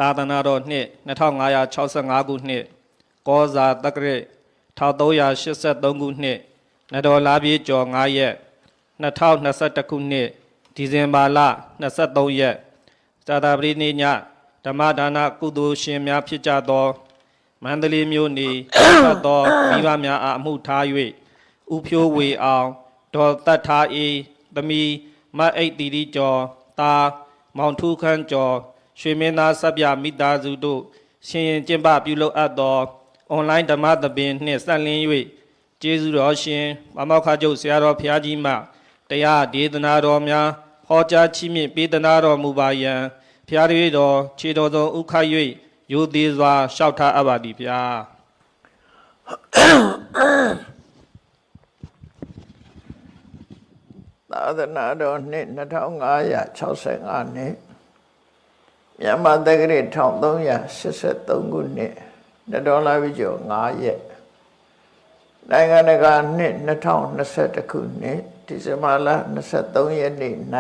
သာသနာတော်နှစ်2565ခုနှစ်ကောဇာတက္ကရာ1383ခုနှစ်နတော်လာပြေကျော်9ရက်2021ခုနှစ်ဒီဇင်ဘာလ23ရက်သာသပတိနေ့ညဓမ္မဒါနကုသိုလ်ရှင်များဖြစ်ကြသောမန္တလေးမြို့နေပတ်သောမိဘများအားအမှုထား၍ဥဖြိုးဝေအောင်ဒေါ်တတ်ထားအေးသမီးမအိတ်တီတီကျော်တာမောင်ထူးခန့်ကျော်ရွှေမင်းသားဆက်ပြမိသားစုတို့ရှင်ရင်ကျင့်ပပြုလုပ်အပ်သောအွန်လိုင်းဓမ္မသဘင်နှင့်ဆက်လင်း၍ကျေးဇူးတော်ရှင်မမောက္ခကျုပ်ဆရာတော်ဘုရားကြီးမှတရားဒေသနာတော်များဟောကြားချီးမြှင့်ပေးသနာတော်မူပါယံဘုရားတပည့်တော်ခြေတော်ဆုံးဥခ၍ရိုသေစွာလျှောက်ထားအပ်ပါသည်ဘုရားသာသနာတော်နှစ်2565နှစ်မြန်မာတက္ကရာ1383ခုနှစ်နတော်လာပြီကျော်9ရက်နိုင်ငံတကာနှစ်2021ခုနှစ်ဒီဇင်ဘာလ23ရက်နေ့၌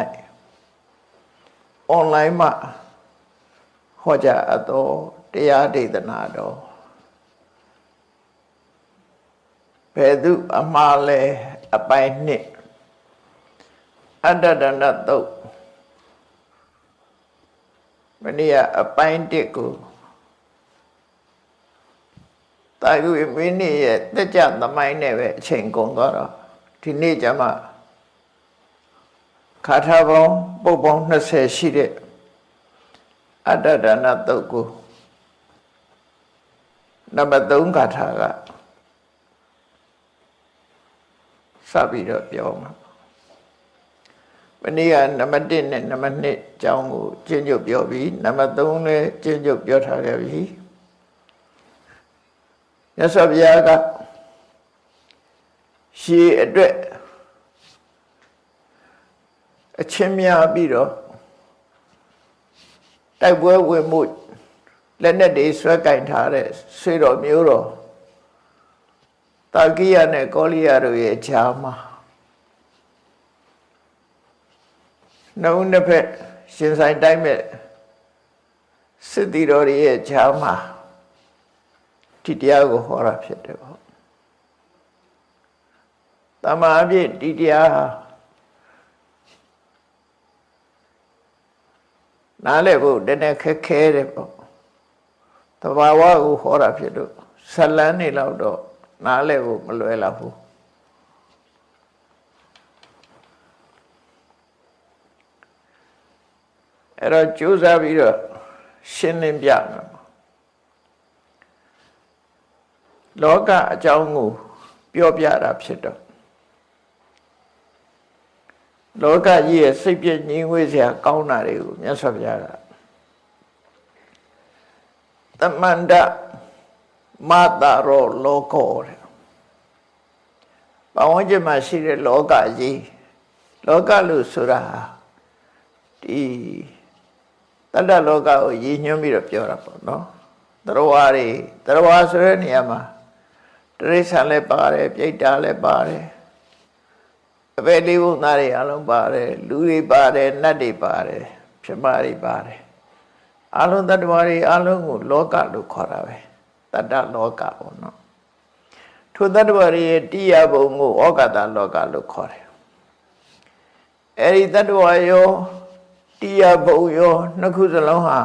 အွန်လိုင်းမှာဟောကြားအပ်သောတရားဒေသနာတော်ဘယ်သူအမှားလဲအပိုင်းနှစ်အတ္တဒဏတုတ်မနေ့ကအပိုင်းတစ်ကိုတာယုမင်းနေ့ရဲ့တက်ကြသမိုင်းနဲ့ပဲအချိန်ကုန်သွားတော့ဒီနေ့ကျမှခါထာပေါင်းပုတ်ပေါင်း20ရှိတဲ့အတ္တဒဏတုတ်ကိုနံပါတ်3ခါထာကစပြီးတော့ပြောမှာမနေ့ကနံပါတ်1နဲ့နံပါတ်2အကြောင်းကိုကျင့်ကြုတ်ပြောပြီးနံပါတ်3လည်းကျင့်ကြုတ်ပြောထားခဲ့ပြီမြတ်စွာဘုရားကရှေးအတွက်အချင်းများပြီးတော့တိုက်ပွဲဝင်မှုလက်နက်တွေဆွဲကင်ထားတဲ့ဆွေတော်မျိုးတော်တာကိယနဲ့ကောလိယတို့ရဲ့ခြားမှာနှုတ်နှစ်ဖက်ရှင်ဆိုင်တိုင်းမဲ့စစ်တီတော်ရဲ့ခြားမှာဒီတရားကိုဟောတာဖြစ်တယ်ပေါ့တမန်အပြည့်ဒီတရားဟာနားလည်ဖို့တည်းခက်ခဲတယ်ပေါ့တဘာဝကိုဟောတာဖြစ်လို့ဇလန်းနေလောက်တော့နားလည်ဖို့မလွယ်လောက်ဘူးအဲ့တော့ကြိုးစားပြီးတော့ရှင်းလင်းပြမယ်လောကအကြောင်းကိုပြောပြတာဖြစ်တော့လောကကြီးရဲ့စိတ်ပြည့်ငြိမ်ဝှေ့စရာကောင်းတာတွေကိုမြတ်စွာဘုရားကသမန္တမတရောလောကောတဲ့ဘာဝကျမှာရှိတဲ့လောကကြီးလောကလို့ဆိုတာဒီတတ္တလောကကိုရည်ညွှန်းပြီးတော့ပြောတာပေါ့နော်တရားဆိုတဲ့နေရာမှာတိရစ္ဆာန်လည်းပါတယ်ပြိတ္တာလည်းပါတယ်အပေလေးဘုံသားတွေအလုံးပါတယ်လူတွေပါတယ်နတ်တွေပါတယ်ပြမတွေပါတယ်အလုံးတတ္တဝါတွေအလုံးကိုလောကလို့ခေါ်တာပဲတတ္တလောကပေါ့နော်ထိုတတ္တဝါတွေရဲ့တရားဘုံကိုဩဃတလောကလို့ခေါ်တယ်အဲဒီတတ္တဝါရောတရားဘုံရောနှစ်ခုစလုံးဟာ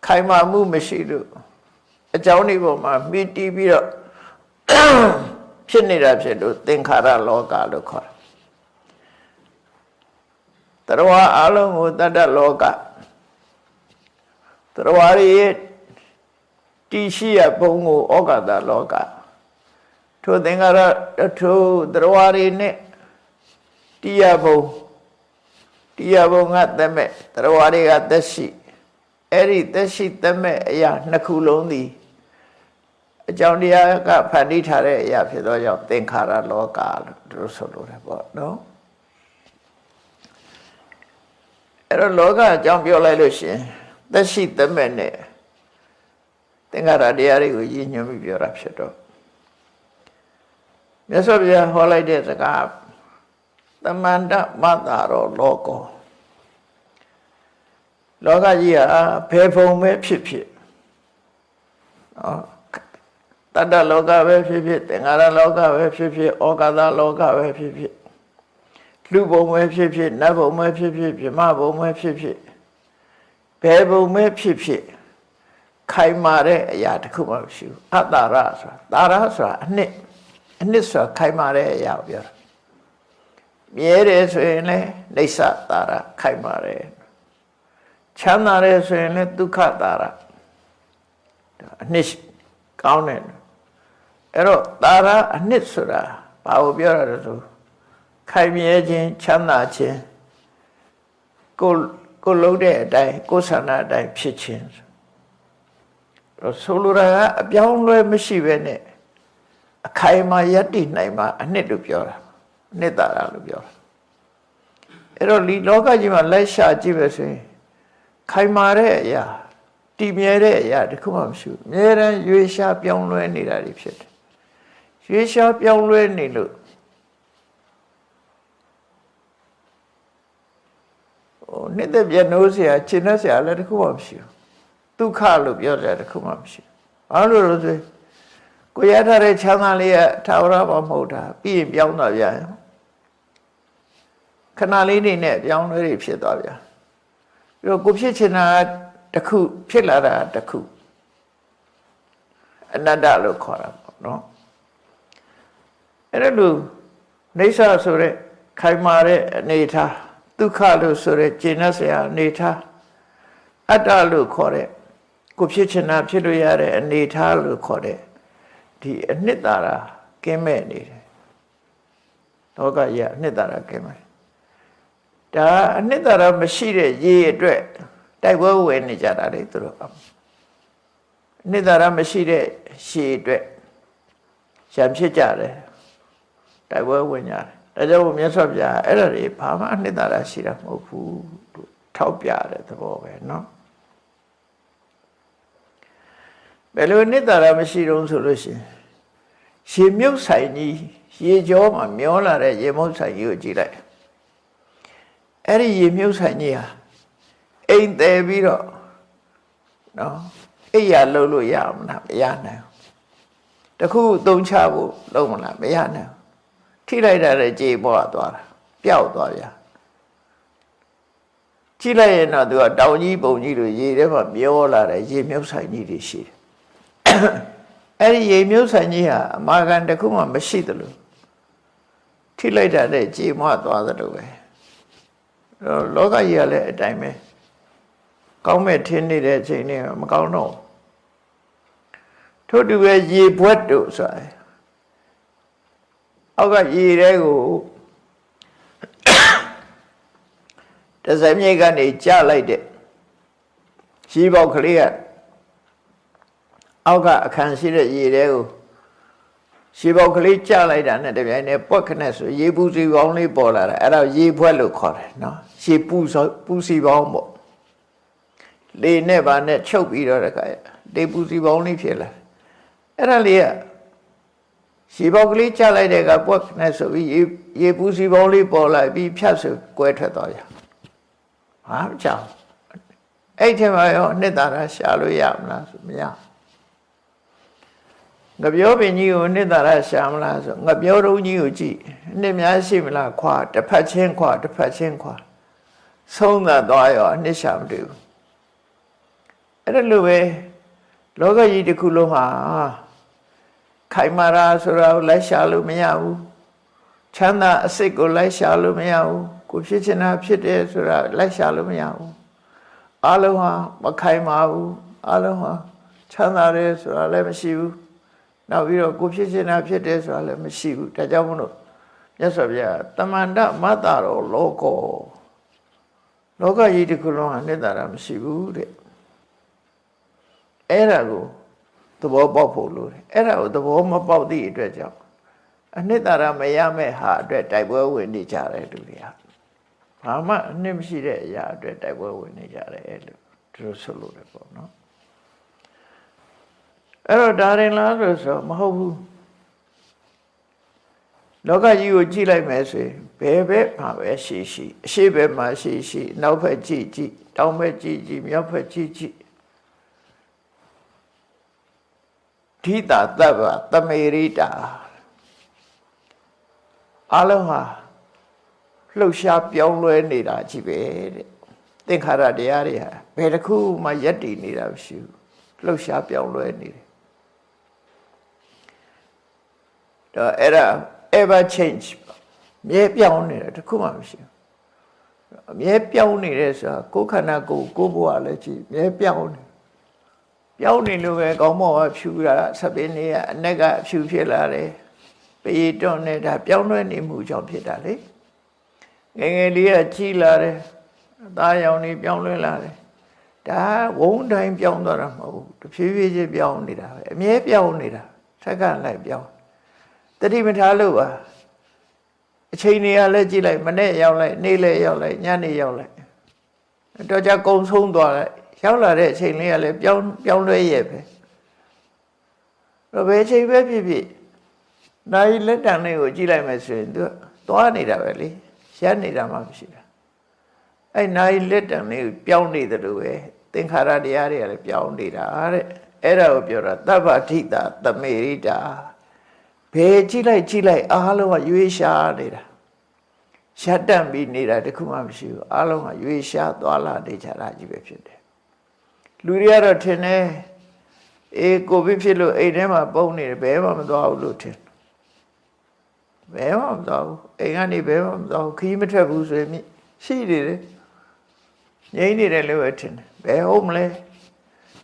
ခိုင်မာမှုမရှိလို့အကြောင်းဒီပေါ်မှာမိတီးပြီးတော့ဖြစ်နေတာဖြစ်လို့သင်္ခါရလောကလို့ခေါ်တယ်တရားအလုံးကိုတတ္တလောကတရားရဲ့တည်ရှိရဘုံကိုဩဃတလောကထိုသင်္ခါရထိုတရားတွေနဲ့တရားဘုံကသက်မဲ့တရားတွေကသက်ရှိအဲ့ဒီသက်ရှိသက်မဲ့အရာနှစ်ခုလုံးသည်အကြောင်းတရားကဖန်တီးထားတဲ့အရာဖြစ်သောကြောင့်သင်္ခါရလောကလို့တို့ဆိုလိုတယ်ပေါ့နော်အဲ့တော့လောကအကြောင်းပြောလိုက်လို့ရှင်သက်ရှိသက်မဲ့နဲ့သင်္ခါရတရားတွေကိုရည်ညွှန်းပြီးပြောတာဖြစ်တော့မြတ်စွာဘုရားဟောလိုက်တဲ့စကားသမန္တမတ္တရောလောကော လောကကြီးဟာဘယ်ပုံပဲဖြစ်ဖြစ်နော်တတ္တလောကပဲဖြစ်ဖြစ်သင်္ခါရလောကပဲဖြစ်ဖြစ်ဩကာသလောကပဲဖြစ်ဖြစ်လူဘုံပဲဖြစ်ဖြစ်နတ်ဘုံပဲဖြစ်ဖြစ်ဗြဟ္မဘုံပဲဖြစ်ဖြစ်ဘယ်ဘုံပဲဖြစ်ဖြစ်ခိုင်မာတဲ့အရာတစ်ခုမှမရှိဘူးအတ္တရဆိုတာတာရဆိုတာအနှစ်ဆိုတာခိုင်မာတဲ့အရာကိုပြောတာမြဲတယ်ဆိုရင်လည်းနေဆတာရခိုင်မာတယ်ချမ်းသာတယ်ဆိုရင်လည်းဒုက္ခတာရအနှစ်ကောင်းတယ်အဲ့တော့တာရအနှစ်ဆိုတာဘာကိုပြောရလဲဆိုခိုင်မြဲခြင်းချမ်းသာခြင်းကိုလုံးတဲ့အတိုင်းကိုယ်ဆန္ဒအတိုင်းဖြစ်ခြင်းဆိုလိုတာကအပြောင်းလဲမရှိပဲနဲ့အခိုင်အမာယက်တည်နိုင်မှာအနှစ်လို့ပြောတာအနှစ်သာရလို့ပြောတာအဲ့တော့ဒီလောကကြီးမှာလက်ရှာကြည့်ပဲဆိုရင်ခိုင်မာတဲ့အရာတည်မြဲတဲ့အရာတခုမှမရှိဘူးအများရန်ရွေးရှားပြောင်းလဲနေတာတွေဖြစ်တယ်ရွေးရှားပြောင်းလဲနေလို့နှစ်သက်ပြနိုးเสียရှင်းတဲ့เสียလည်းတခုမှမရှိဘူးဒုက္ခလို့ပြောတယ်တခုမှမရှိဘူးဘာလို့လဲဆိုကိုရထားတဲ့ချမ်းသာလေးကထာဝရမဟုတ်တာပြီးရင်ပြောင်းသွားပြန်ခဏလေးနေနဲ့ပြောင်းလဲတွေဖြစ်သွားပြန်ပြီးတော့ကိုဖြစ်ချင်တာတခုဖြစ်လာတာတခုအနတ္တလို့ခေါ်တာပေါ့နော်အဲ့ဒါလို့နေဆာဆိုတဲ့ခိုင်မာတဲ့အနေထားဒုက္ခလို့ဆိုတဲ့ကျင့်တဲ့ဆရာအနေထားအတ္တလို့ခေါ်တဲ့ကိုဖြစ်ချင်တာဖြစ်လို့ရတဲ့အနေထားလို့ခေါ်တဲ့ဒီအနှစ်သာရကင်းမဲ့နေတယ်လောကကြီးအနှစ်သာရကင်းမဲ့ဒါအနှစ်သာရမရှိတဲ့ရေအတွက်တိုက်ပွဲဝင်နေကြတာလေသူတို့အနှစ်သာရမရှိတဲ့ရှည်အတွက်ရံဖြစ်ကြတယ်တိုက်ပွဲဝင်ကြတယ်ဒါကြောင့်မြတ်စွာဘုရားအဲ့ဒါတွေဘာမှအနှစ်သာရရှိတာမဟုတ်ဘူးလို့ထောက်ပြတဲ့သဘောပဲเนาะဘယ်လိုအနှစ်သာရမရှိတော့ဆိုလို့ရှိရင်ရေမြုပ်ဆိုင်ကြီးရေကြောမှာမျောလာတဲ့ရေမြုပ်ဆိုင်ကြီးကိုကြည့်လိုက်အဲ့ဒီရေမြုပ်ဆိုင်ကြီးဟာအိမ်တယ်ပြီးတော့နော်အိယာလှုပ်လို့ရမလားမရနိုင်ဘူးတခုသုံးချဖို့လုံးမလားမရနိုင်ဘူးထိလိုက်တာလည်းကြေပေါ်သွားတာပျောက်သွားဗျာကြည့်လိုက်ရင်တော့သူကတောင်ကြီးပုံကြီးလိုရေထဲမှာမျောလာတဲ့ရေမြုပ်ဆိုင်ကြီးတွေရှိတယ်အဲ့ဒီရေမြုပ်ဆိုင်ကြီးဟာအမာခံတခုမှမရှိသလိုထိလိုက်တာလည်းကြေမွသွားသလိုပဲလောကကြီးကလည်းအတိုင်းပဲကောင်းမဲ့ထင်းနေတဲ့အချိန်တွေမကောင်းတော့ထို့တူပဲရေဘွက်တို့ဆိုတာအောက်ကရေတွေကိုတစမြစ်ကနေကျလိုက်တဲ့ရေပေါက်ကလေးကအောက်ကအခန်းရှိတဲ့ရေတွေကိုရေပေါက်ကလေးကျလိုက်တာနဲ့တပြိုင်တည်းပွက်ခနဲ့ဆိုရေပူစီပေါင်းလေးပေါ်လာတာအဲ့ဒါရေဘွက်လို့ခေါ်တယ်နော်ရေပူစီပေါင်းပေါ့လေနဲ့ပါနဲ့ချုပ်ပြီးတော့တခါလေပူစီပေါင်းလေးဖြစ်လာအဲ့ဒါလေးကရေပေါက်ကလေးကျလိုက်တဲ့ကပွက်နဲ့ဆိုပြီးရေပူစီပေါင်းလေးပေါ်လာပြီးဖြတ်ဆိုကွဲထွက်သွားကြဟာမကြောက်အဲ့ထဲမှာရောအနှစ်သာရရှာလို့ရမလားဆိုမရငပြောပင်ကြီးကိုအနှစ်သာရရှာမလားဆိုငပြောတုံးကြီးကိုကြည့်အနှစ်များရှိမလားခွာတစ်ဖက်ချင်းခွာတစ်ဖက်ချင်းခွာဆုံးသက်သွားရောအနှစ်ရှာမတွေ့ဘူးအဲ့ဒါလိုပဲလောကကြီးတစ်ခုလုံးဟာခိုင်မာရာဆိုတာကိုလိုက်ရှာလို့မရဘူးချမ်းသာအစစ်ကိုလိုက်ရှာလို့မရဘူးကိုဖြစ်ချင်တာဖြစ်တယ်ဆိုတာလိုက်ရှာလို့မရဘူးအလုံးဟာမခိုင်မာဘူးအလုံးဟာချမ်းသာတယ်ဆိုတာလည်းမရှိဘူးနောက်ပြီးတော့ကိုဖြစ်ချင်တာဖြစ်တယ်ဆိုတာလည်းမရှိဘူးဒါကြောင့်မို့လို့မြတ်စွာဘုရားတမန္တမတ္တရောလောကောလောကကြီးတစ်ခုလုံးဟာနှစ်သာရမရှိဘူးတဲ့အဲ့ဒါကိုသဘောပေါက်ဖို့လိုတယ်အဲ့ဒါကိုသဘောမပေါက်သည့်အတွက်ကြောင့်အနှစ်သာရမရမဲ့ဟာအတွက်တိုက်ပွဲဝင်နေကြတယ်လူတွေကဘာမှအနှစ်မရှိတဲ့အရာအတွက်တိုက်ပွဲဝင်နေကြတယ်လို့သူတို့ဆိုလို့တယ်ပေါ့နော်အဲ့တော့ဒါရင်လားလို့ဆိုမဟုတ်ဘူး လောကကြီးကိုကြည့်လိုက်မယ်ဆိုရင်ဘယ်ဘက်မှာပဲရှိရှိအရှိဘက်မှာရှိရှိနောက်ဘက်ကြည့်ကြည့်တောင်ဘက်ကြည့်ကြည့်မြောက်ဘက်ကြည့်ကြည့်ဓိတာတပ္ပသမေရိတာအလုံးဟာလှုပ်ရှားပြောင်းလဲနေတာကြီးပဲတဲ့သင်္ခါရတရားတွေဟာဘယ်တစ်ခုမှယက်တည်နေတာမရှိဘူးလှုပ်ရှားပြောင်းလဲနေတယ်တော့အဲ့ဒါ ever change မြဲပြောင်းနေတာတစ်ခုမှမရှိဘူးအမြဲပြောင်းနေတယ်ဆိုတာကိုယ်ခန္ဓာကိုယ်ဘဝလည်းကြည့်မြဲပြောင်းနေပြောင်းနေလို့ပဲကောင်းမောကဖြူတာဆက်ပင်းနေကအနက်ကဖြူဖြစ်လာတယ်ပေတွန်းနေတာပြောင်းလဲနေမှုကြောင့်ဖြစ်တာလေငယ်ငယ်လေးကကြီးလာတယ်အသားရောင်နေပြောင်းလဲလာတယ်ဒါဝုန်းတိုင်းပြောင်းသွားတာမဟုတ်ဘူးတဖြည်းဖြည်းချင်းပြောင်းနေတာပဲအမြဲပြောင်းနေတာဆက်ကလိုက်ပြောင်းတတိမထားလို့ပါအချိန်တွေကလည်းကြည့်လိုက်မနေ့ရောက်လိုက်နေ့လည်းရောက်လိုက်ညနေရောက်လိုက်တော့ကြကုံဆုံးသွားလိုက်ရောက်လာတဲ့အချိန်လေးကလည်းပြောင်းလဲရဲ့ပဲတော့ဘယ်ချိန်ပဲဖြစ်ဖြစ်နိုင်လက်တံလေးကိုကြည့်လိုက်မယ်ဆိုရင်သူသွားနေတာပဲလေရပ်နေတာမှမရှိတာအဲ့နိုင်လက်တံလေးကိုပြောင်းနေတယ်လို့ပဲသင်္ခါရတရားတွေကလည်းပြောင်းနေတာတဲ့အဲ့ဒါကိုပြောတာသဗ္ဗထိတာသမေရိတာဘယ်ကြည့်လိုက်အားလုံးကရွေးရှားနေတာရှက်တန့်ပြီးနေတာတခုမှမရှိဘူးအားလုံးကရွေးရှားသွားလာနေကြတာကြီးပဲဖြစ်တယ်လူတွေကတော့ထင်တယ်ကိုဗစ်ဖြစ်လို့အိမ်ထဲမှာပုံနေတယ်ဘယ်မှမသွားဘူးလို့ထင်ဘယ်မှမသွားဘူးအိမ်ကနေဘယ်မှမသွားဘူးခီးမထွက်ဘူးဆိုရင်ရှိနေတယ်ငြိမ့်နေတယ်လို့ပဲထင်တယ်ဘယ်ဟုတ်မလဲ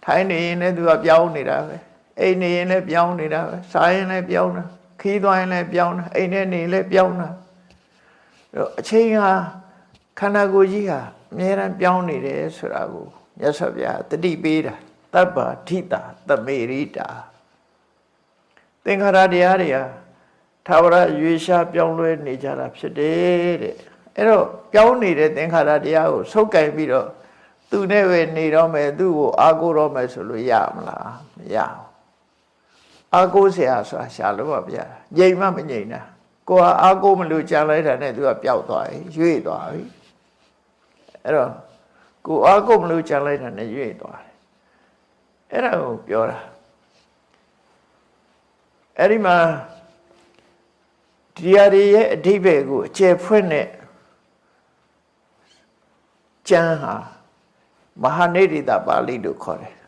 ထိုင်းနေရင်လည်းသူကပြောင်းနေတာပဲအိမ်နေရင်လည်းပြောင်းနေတာပဲစားရင်လည်းပြောင်းတာခီးသွားရင်လည်းပြောင်းတာအိမ်ထဲနေလည်းပြောင်းတာအချိန်ဟာခန္ဓာကိုယ်ကြီးဟာအများအားပြောင်းနေတယ်ဆိုတာကိုမြတ်စွာဘုရားတတိပေးတာတပ္ပဓိတာသမေရိတာသင်္ခါရတရားတွေဟာသာဝရရွေရှားပြောင်းလဲနေကြတာဖြစ်တယ်တဲ့အဲ့တော့ပြောင်းနေတဲ့သင်္ခါရတရားကိုဆုပ်ကိုင်ပြီးတော့သူနဲ့ပဲနေတော့မယ်သူ့ကိုအာကိုတော့မယ်ဆိုလို့ရမလားမရဘူးအာကိုဆရာဆိုတာရှာလို့ပါဗျာငြိမ်မှမငြိမ်တာကိုကအာကိုမလို့ကြံလိုက်တာနဲ့သူကပျောက်သွားပြီရွေ့သွားပြီအဲ့တော့ကိုအာကိုမလို့ကြံလိုက်တာနဲ့ရွေ့သွားတယ်အဲ့ဒါကိုပြောတာအဲ့ဒီမှာဒီဟာရဲ့အဓိပ္ပာယ်ကိုအကျယ်ဖွင့်တဲ့ကျမ်းဟာမဟာနေရိတပါဠိလို့ခေါ်တယ်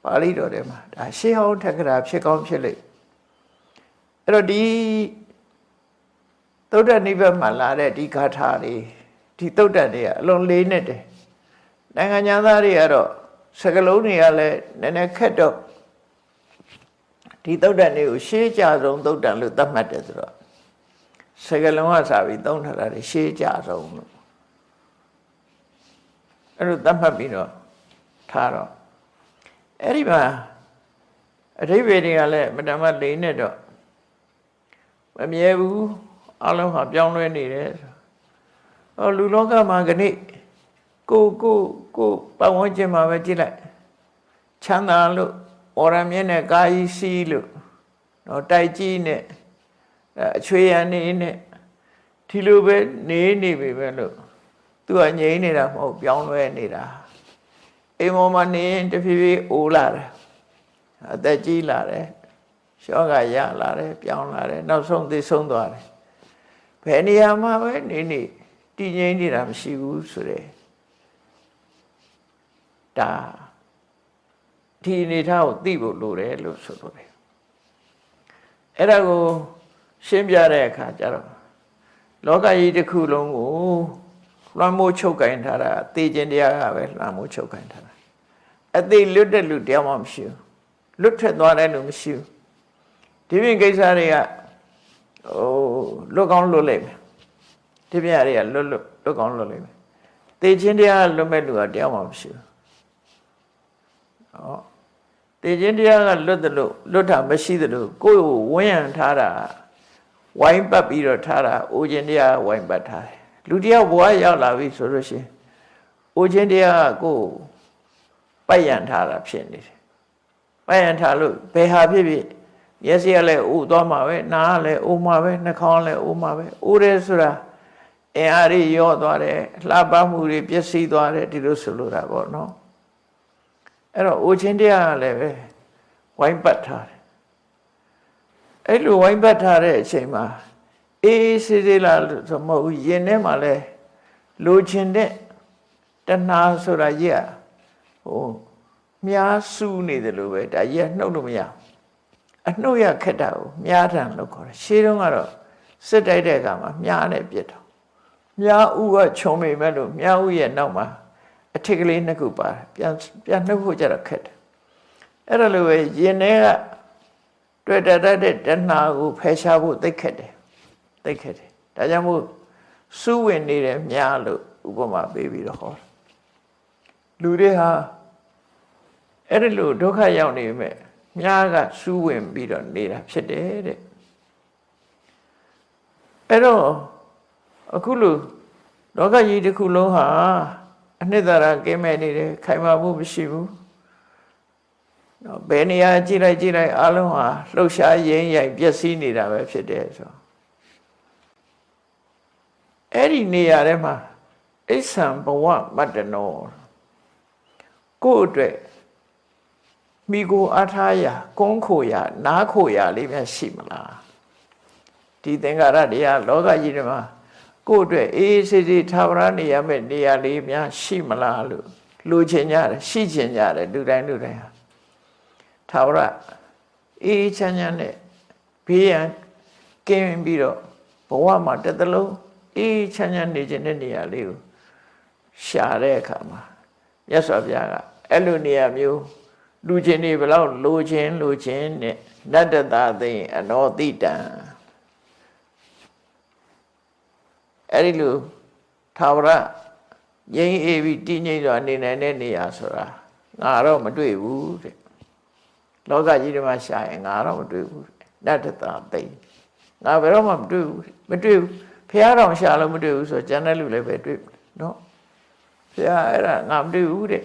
ပါဠိတော်ထဲမှာဒါရှေးဟောင်းထက္ကရာဖြစ်ကောင်းဖြစ်လိမ့်အဲ့တော့ဒီသုဒ္ဓနိဗ္ဗာန်မှာလာတဲ့ဒီဂါထာတွေဒီသုဒ္ဓတွေကအလွန်လေးနဲ့တယ်နိုင်ငံသားတွေကတော့စကလုံးတွေကလည်းနည်းနည်းခက်တော့ဒီသုဒ္ဓတွေကိုရှေးကြဆုံးသုဒ္ဓလို့သတ်မှတ်တယ်ဆိုတော့စကလုံးကစာပြီးသုံးထားတာတွေရှေးကြဆုံးလို့အဲ့လိုသတ်မှတ်ပြီးတော့ထားတော့အဲ့ဒီမှာအဓိပ္ပာယ်တွေကလည်းမတမလေးနဲ့တော့မမြဲဘူးအလုံးဟာပြောင်းလဲနေတယ်လူလောကမှာခဏကိုပတ်ဝန်းကျင်မှာပဲကြည့်လိုက်ချမ်းသာလို့အော်ရမြင့်နဲ့ကာယီစီးလို့တိုက်ကြီးနဲ့အချွေရနေနဲ့ဒီလိုပဲနေပြီပဲလို့သူကငြိမ်းနေတာမဟုတ်ပြောင်းလဲနေတာအိမ်ပေါ်မှာနေရင်တဖြည်းဖြည်းအိုးလာတယ်အသက်ကြီးလာတယ်ရှော့ကရလာတယ်ပြောင်းလာတယ်နောက်ဆုံးသိဆုံးသွားတယ်ဘယ်နေရာမှာပဲနေတည်ငြိမ်နေတာမရှိဘူးဆိုတဲ့ဒါဒီအနေထားကိုသိဖို့လိုတယ်လို့ဆိုလိုတယ်အဲ့ဒါကိုရှင်းပြတဲ့အခါကျတော့လောကကြီးတစ်ခုလုံးကိုလွှမ်းမိုးချုပ်ကင်ထားတာသိခြင်းတရားကပဲလွှမ်းမိုးချုပ်ကင်ထားတာအသိလွတ်တဲ့လူတရားမှမရှိဘူးလွတ်ထွက်သွားတဲ့လူမရှိဘူးဒီပြင်ကိစ္စတွေကလွတ်ကောင်းလွတ်လိမ့်မယ်ဒီပြင်တွေကလွတ်ကောင်းလွတ်လိမ့်မယ်သိခြင်းတရားလွတ်မဲ့လူကတရားမှမရှိဘူးသိခြင်းတရားကလွတ်တယ်လို့လွတ်တာမရှိတယ်လို့ကိုယ့်ကိုဝန်းရံထားတာဝိုင်းပတ်ပြီးတော့ထားတာအိုခြင်းတရားဝိုင်းပတ်ထားတယ်လူတယောက်ဘဝရောက်လာပြီဆိုလို့ရှိရင်အိုခြင်းတရားကကိုယ်ပိုက်ရန်ထားတာဖြစ်နေတယ်ပိုက်ရန်ထားလို့ဘယ်ဟာဖြစ်ဖြစ် မျက်စိကလည်းဥသွားမှာပဲနားကလည်းဥမှာပဲနှာခေါင်းလည်းဥမှာပဲဥရဲဆိုတာအင်အားကြီးရော့သွားတယ်လှပမှုတွေပျက်စီးသွားတယ်ဒီလိုဆိုလိုတာပေါ့နော်အဲ့တော့ဥချင်းတရားကလည်းပဲဝိုင်းပတ်ထားတယ်အဲ့လိုဝိုင်းပတ်ထားတဲ့အချိန်မှာအေးစေးစေးလာဆိုမဟုတ်ဘူးယင်ထဲမှာလဲလိုချင်တဲ့တဏှာဆိုတာကြီးကဟိုမြားစုနေတယ်လို့ပဲဒါကြီးကနှုတ်လို့မရအနှုတ်ရခက်တာကိုမြားထန်လို့ခေါ်တယ်ရှေးတုန်းကတော့စစ်တိုက်တဲ့အခါမှာမြားနဲ့ပြစ်တော့မြားဥကခြုံမိမဲ့လို့မြားဥရဲ့နောက်မှာအထစ်ကလေးနှစ်ခုပါတယ်ပြန်နှုတ်ဖို့ကြတော့ခက်တယ်အဲ့ဒါလိုပဲယင်ထဲကတွေ့တတ်တဲ့တဏှာကိုဖယ်ရှားဖို့သိခက်တယ်သိခက်တယ်ဒါကြောင့်မို့စုဝင်နေတဲ့မြားလို့ဥပမာပေးပြီးတော့ဟောလူတွေဟာအဲ့ဒီလိုဒုက္ခရောက်နေပေမဲ့မြားကစူးဝင်ပြီးတော့နေတာဖြစ်တယ်တဲ့အဲ့တော့အခုလိုလောကကြီးတစ်ခုလုံးဟာအနှစ်သာရကင်းမဲ့နေတယ်ခိုင်မာမှုမရှိဘူးနော်ဘယ်နေရာကြည့်လိုက်အားလုံးဟာလှုပ်ရှားရင်းရိုက်ပျက်စီးနေတာပဲဖြစ်တယ်ဆိုအဲ့ဒီနေရာထဲမှာအိဆံဘဝမတ္တနောကိုယ့်အတွက်မိကိုအားထားရကုန်းခိုရနားခိုရလေးများရှိမလားဒီသင်္ကာရတရားလောကကြီးထဲမှာကိုယ့်အတွက်အေးစေးစေးသာဝရနေရမယ့်နေရာလေးများရှိမလားလို့လူချင်းကြတယ်ရှိချင်းကြတယ်လူတိုင်းဟာသာဝရအေးချမ်းချမ်းနဲ့ဘေးရန်ကင်းပြီးတော့ဘဝမှာတစ်သလုံးအေးချမ်းချမ်းနေခြင်းတဲ့နေရာလေးကိုရှာတဲ့အခါမှာမြတ်စွာဘုရားကအဲ့လိုနေရာမျိုးလူချင်းတွေဘယ်လောက်လိုချင်းနဲ့နတ္တတာသိအနောတိတံအဲ့ဒီလိုသာဝရငြိမ်းအေးပြီးတည်ငြိမ်စွာနေနိုင်တဲ့နေရာဆိုတာငါတော့မတွေ့ဘူးတဲ့လောကကြီးထဲမှာရှာရင်ငါတော့မတွေ့ဘူးနတ္တတာသိငါဘယ်တော့မှမတွေ့ဘူးဘုရားတော်ရှာလို့မတွေ့ဘူးဆိုတော့ကျန်တဲ့လူလည်းပဲတွေ့နော်ဘုရားအဲ့ဒါငါမတွေ့ဘူးတဲ့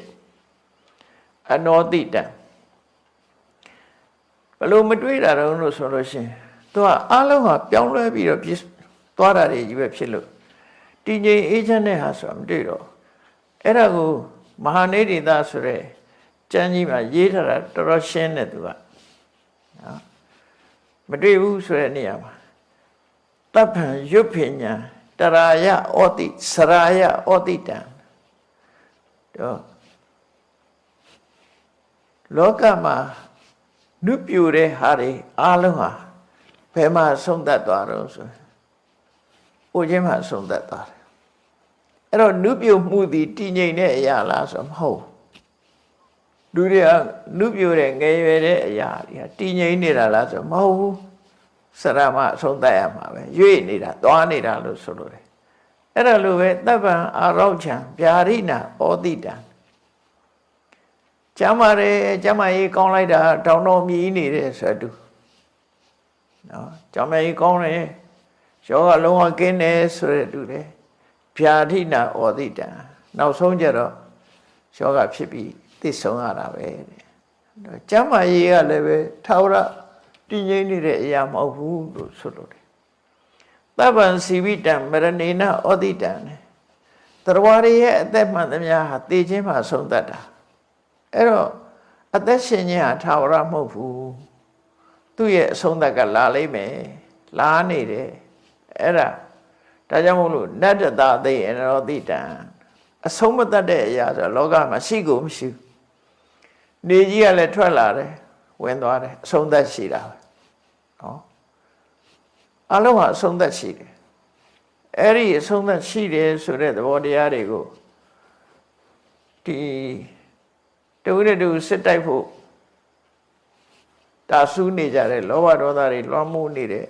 အနောတိတံဘလို့မတွေ့တာတော့လို့ဆိုလို့ရှိရင်သူကအားလုံးဟာပြောင်းလဲပြီးတော့ပြသွားတာတွေကြီးပဲဖြစ်လို့တည်ငြိမ်အေးချမ်းတဲ့ဟာဆိုတာမတွေ့တော့အဲ့ဒါကိုမဟာနေတိသဆိုရဲကျမ်းကြီးမှာရေးထားတာတော်တော်ရှင်းတယ်သူကနော်မတွေ့ဘူးဆိုတဲ့နေရာမှာတပ္ပံရွတ်ပညာတရာယဩတိစရာယဩတိတံတော့လောကမှာနုပြိုတဲ့ဟာတွေအားလုံးဟာဘယ်မှာဆုံးသက်သွားတော့ဆိုဥခြင်းမှာဆုံးသက်သွားတယ်အဲ့တော့နုပြိုမှုသည်တည်ငြိမ်တဲ့အရာလားဆိုမဟုတ်လူတွေကနုပြိုတဲ့ငယ်ရွယ်တဲ့အရာတွေကတည်ငြိမ်နေတာလားဆိုမဟုတ်ဘူးစရမအဆုံးသက်ရမှာပဲရွေ့နေတာသွားနေတာလို့ဆိုလိုတယ်အဲ့ဒါလိုပဲတပ္ပံအာရောချံဗျာရိနာဩတိတံကျမ်းမာရေးကောင်းလိုက်တာတောင်းတော်မြည်နေတယ်ဆိုတူနော်ကျမ်းမာရေးကောင်းတယ်ယောဂလုံးဝကင်းတယ်ဆိုရတူတယ်ဗျာဒိနာဩတိတံနောက်ဆုံးကျတော့ယောဂဖြစ်ပြီးသိဆုံးရတာပဲတဲ့ကျမ်းမာရေးကလည်းပဲထာဝရတည်ငြိမ်နေတဲ့အရာမဟုတ်ဘူးလို့ဆိုလို့တယ်သဗ္ဗံစီဝိတံမရဏေနဩတိတံတရားရရဲ့အသက်မှန်သမျှဟာသိခြင်းမှဆုံးတတ်တာအဲ့တော့အသက်ရှင်ခြင်းဟာထာဝရမဟုတ်ဘူးသူ့ရဲ့အဆုံးသတ်ကလာလိမ့်မယ်လာနေတယ်အဲ့ဒါကြောင့်မို့လို့နတ္တတာသိအနောတိတံအဆုံးမတတ်တဲ့အရာဆိုလောကမှာရှိကိုမရှိဘူးနေကြီးကလည်းထွက်လာတယ်ဝင်သွားတယ်အဆုံးသတ်ရှိတာပဲနော်အလုံးဟာအဆုံးသတ်ရှိတယ်အဲ့ဒီအဆုံးသတ်ရှိတယ်ဆိုတဲ့သဘောတရားတွေကိုဒီတူနဲ့တူစစ်တိုက်ဖို့တာဆူးနေကြတယ်လောဘဒေါသတွေလွှမ်းမိုးနေတဲ့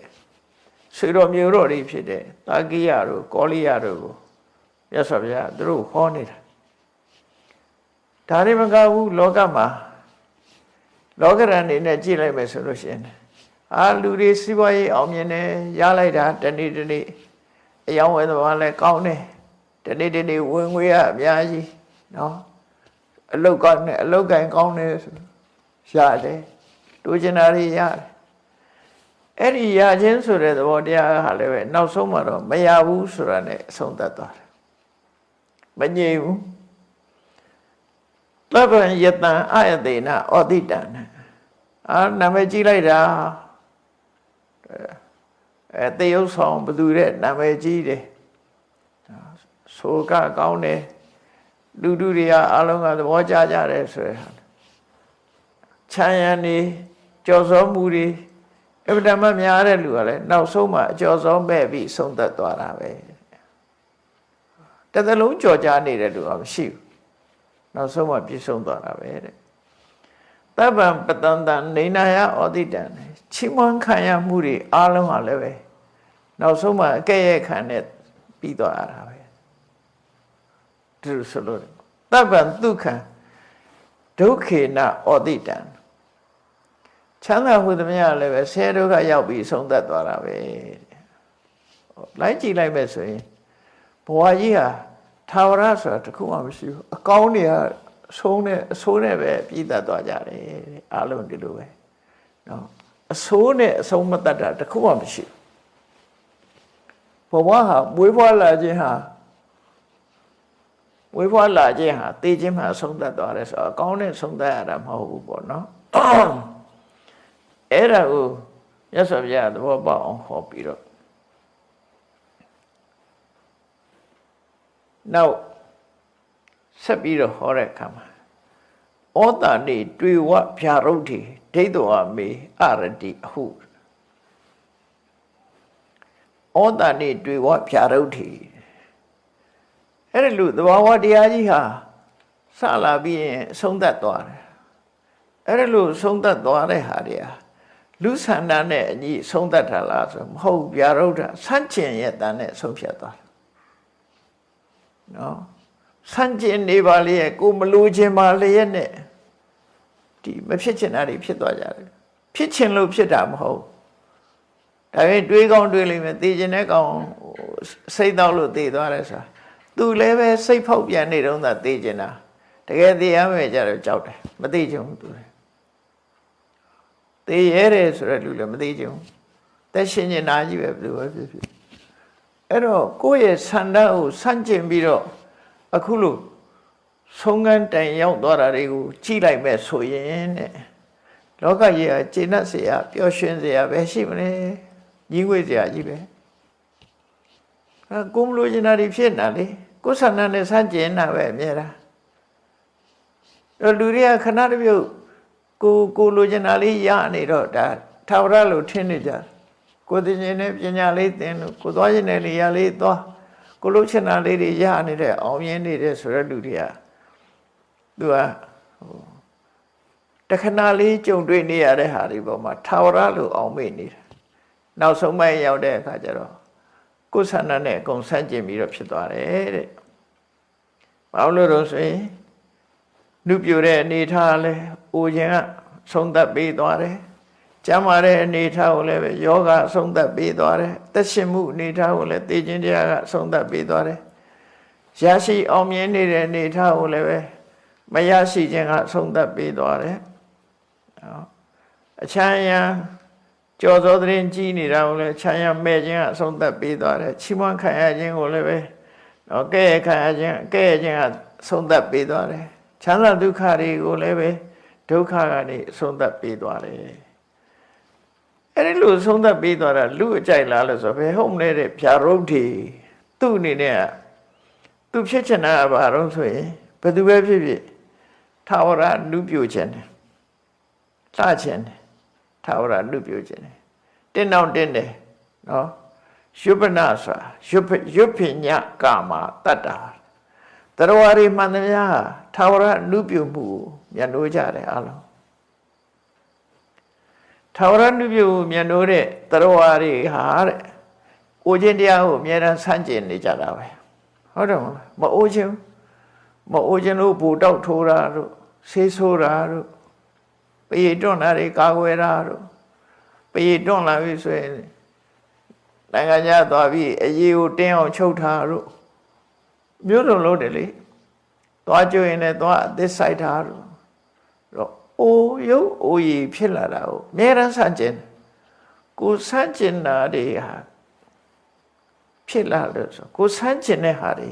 ဆွေတော်မျိုးတော်တွေဖြစ်တဲ့တာကိယတို့ကောလိယတို့ကိုမြတ်စွာဘုရားသူတို့ဟောနေတာဒါတွေမကဘူးလောကမှာလောကရန်နေနဲ့ကြည့်လိုက်မယ်ဆိုလို့ရှိရင်လူတွေစီးပွားရေးအောင်မြင်တယ်ရလိုက်တာတနေ့အယောင်းဝယ်သွားလဲကောင်းတယ်တနေ့ဝင်ငွေရအများကြီးနော်အလုတ်ကောင်းတယ်အလုတ်ကင်ကောင်းတယ်ဆိုရတယ်တူချင်တာတွေရတယ် အဲ့ဒီရခြင်းဆိုတဲ့သဘောတရားဟာလည်းပဲနောက်ဆုံးမှာတော့မရဘူးဆိုတာနဲ့အဆုံးသတ်သွားတယ်မငြိမ်ဘူးသဗ္ဗံယတံအယတေနဩတိတံနာမည်ကြီးလိုက်တာတေယုတ်ဆောင်ဘသူတဲ့နာမည်ကြီးတယ်ဆိုကကောင်းတယ်လူတို့တွေအားလုံးကသဘောကျကြတယ်ဆိုရယ်ချမ်းရံနေကြော်စောမှုတွေအဗ္ဗဓမ္မများတဲ့လူကလည်းနောက်ဆုံးမှအကျော်စောမဲ့ပြီးဆုံးသက်သွားတာပဲတစ်သလုံးကြော်ကြားနေတဲ့လူကမရှိဘူးနောက်ဆုံးမှပြည့်စုံသွားတာပဲတဲ့သဗ္ဗံပတန္တံနေနာယဩတိတံချီးမွမ်းခံရမှုတွေအားလုံးဟာလည်းပဲနောက်ဆုံးမှအကဲ့ရဲ့ခံနဲ့ပြီးသွားရတာပဲဒီလိုဆိုလို့သဗ္ဗံဒုက္ခံဒုက္ခေနဩတိတံချမ်းသာမှုသမျှလည်းပဲဆဲဒုက္ခရောက်ပြီးဆုံးသက်သွားတာပဲလိုက်ကြည့်လိုက်မဲ့ဆိုရင်ဘဝကြီးဟာထာဝရဆိုတာတခုမှမရှိဘူးအကောင်းတွေကအဆိုးနဲ့ပဲပြည်သက်သွားကြတယ်အားလုံးဒီလိုပဲနော်အဆိုးနဲ့အဆုံးမတတ်တာတခုမှမရှိဘဝဟာမွေးဖွားလာခြင်းဟာသိခြင်းမှာဆုံးသက်သွားတယ်ဆိုတော့အကောင်းနဲ့ဆုံးသက်ရတာမဟုတ်ဘူးပေါ့နော်အဲ့ဒါကိုမြတ်စွာဘုရားသဘောပေါက်အောင်ဟောပြီးတော့နောက်ဆက်ပြီးတော့ဟောတဲ့အခါမှာဩတာနေတွေ့ဝဖြာရုတ်တိဒိဋ္ဌဝမေအရတိအဟုဩတာနေတွေ့ဝဖြာရုတ်တိအဲ့ဒီလူသဘာဝတရားကြီးဟာစလာပြီးရင်ဆုံးသက်သွားတယ်အဲ့ဒီလူဆုံးသက်သွားတဲ့ဟာတွေဟာလူဆန္ဒနဲ့အညီဆုံးသက်တာလားဆိုမဟုတ်ဗျာရုဒ္ဓဆန့်ကျင်ရဲ့တန်နဲ့ဆုံးဖြတ်သွားတယ်နော်ဆန့်ကျင်နေပါလေကိုမလိုချင်ပါလေနဲ့ဒီမဖြစ်ချင်တာတွေဖြစ်သွားကြတယ်ဖြစ်ချင်လို့ဖြစ်တာမဟုတ်ဒါပေမဲ့တွေးကောင်းတွေးလိမ့်မယ်သိချင်တဲ့ကောင်စိတ်တော့လို့သိသွားတယ်ဆိုတာသူလည်းပဲစိတ်ဖောက်ပြန်နေတော့သာသိချင်တာတကယ်သိရမယ်ကြတော့ကြောက်တယ်မသိချင်ဘူးသူလည်းသိရဲတယ်ဆိုတဲ့လူလည်းမသိချင်ဘူးသက်ရှင်နေတာကြီးပဲဘယ်လိုပဲဖြစ်ဖြစ်အဲ့တော့ကိုယ့်ရဲ့ဆန္ဒကိုဆန့်ကျင်ပြီးတော့အခုလို့ဆုံးကန်းတိုင်ရောက်သွားတာတွေကိုကြည့်လိုက်မဲ့ဆိုရင်တဲ့လောကကြီးကကျေနပ်เสียပျော်ရွှင်เสียပဲရှိမလဲညီငွေเสียကြီးပဲကိုမလို့ကျင်တာတွေဖြစ်နေတာလေကိုယ်ဆန္ဒနဲ့ဆန့်ကျင်တာပဲအများတာလူတွေကခဏတပြုတ်ကိုလိုချင်တာလေးရနေတော့ဒါထာဝရလို့ထင်နေကြကိုသိဉာဏ်နဲ့ပညာလေးသင်လို့ကိုသွားခြင်းနဲ့နေရာလေးသွားကိုလိုချင်တာလေးတွေရနေတဲ့အောင်မြင်နေတဲ့ဆိုတဲ့လူတွေကသူကတခဏလေးကြုံတွေ့နေရတဲ့ဟာတွေပေါ်မှာထာဝရလို့အောင်မေ့နေတာနောက်ဆုံးမှရောက်တဲ့အခါကျတော့ကိုယ်ဆန္ဒနဲ့အကုန်ဆန့်ကျင်ပြီးတော့ဖြစ်သွားတယ်တဲ့ဘာလို့လဲဆိုရင်နှုတ်ပြတဲ့အနေထားလဲအိုခြင်းကဆုံးသက်ပေးသွားတယ်ကျမ်းမာတဲ့အနေထားကိုလည်းပဲယောဂဆုံးသက်ပေးသွားတယ်သက်ရှင်မှုအနေထားကိုလည်းသိခြင်းတရားကဆုံးသက်ပေးသွားတယ်ရရှိအောင်မြင်နေတဲ့အနေထားကိုလည်းပဲမရရှိခြင်းကဆုံးသက်ပေးသွားတယ်အချမ်းရံကြော်စောသတင်းကြီးနေတာကိုလည်းချမ်းရံမဲ့ခြင်းကဆုံးသက်ပေးသွားတယ်ချီးမွမ်းခံရခြင်းကိုလည်းပဲကဲ့ရဲ့ခံရခြင်းကဆုံးသက်ပေးသွားတယ်ချမ်းသာဒုက္ခတွေကိုလည်းပဲဒုက္ခကနေဆုံးသက်ပေးသွားတယ်အဲ့ဒီလိုဆုံးသက်ပေးသွားတာလူအကြိုက်လားလို့ဆိုဘယ်ဟုတ်မလဲတဲ့ဖြာရုပ်ထီသူ့အနေနဲ့သူဖြစ်ချင်တာဘာလို့ဆိုရင်ဘယ်သူပဲဖြစ်ဖြစ်ထာဝရလူပြိုခြင်းတယ်လှခြင်းတယ်ထာဝရလူပြိုခြင်းတယ်တင်းအောင်တင်းတယ်နော်ရွပနာဆိုတာရွပညကာမတတ္တာတရဝရီမှန်သမျှထာဝရလူပြုမှုမျက်နှိုးကြတယ်အလုံးထာဝရလူပြုမျက်နှိုးတဲ့တရဝရီဟာတဲ့အိုခြင်းတရားကိုအများအားဆန့်ကျင်နေကြတာပဲဟုတ်တယ်မလားမအိုခြင်းလို့ဘူတောက်ထိုးတာတို့ဆေးဆိုးတာတို့ပေတွန့်တာတွေကာကွယ်တာတို့ပေတွန့်လာပြီဆိုရင်နိုင်ငံခြားသွားပြီးအရေးကိုတင်းအောင်ချုပ်တာတို့မျိုးစုံလို့တယ်လေသွားကြွရင်လည်းသွားအသစ်ဆိုင်တာတော့အိုရုပ်အိုရီဖြစ်လာတာကိုအများရန်ဆန့်ကျင် ကိုစမ်းကျင်တာတွေဟာဖြစ်လာလို့ဆိုကိုစမ်းကျင်တဲ့ဟာတွေ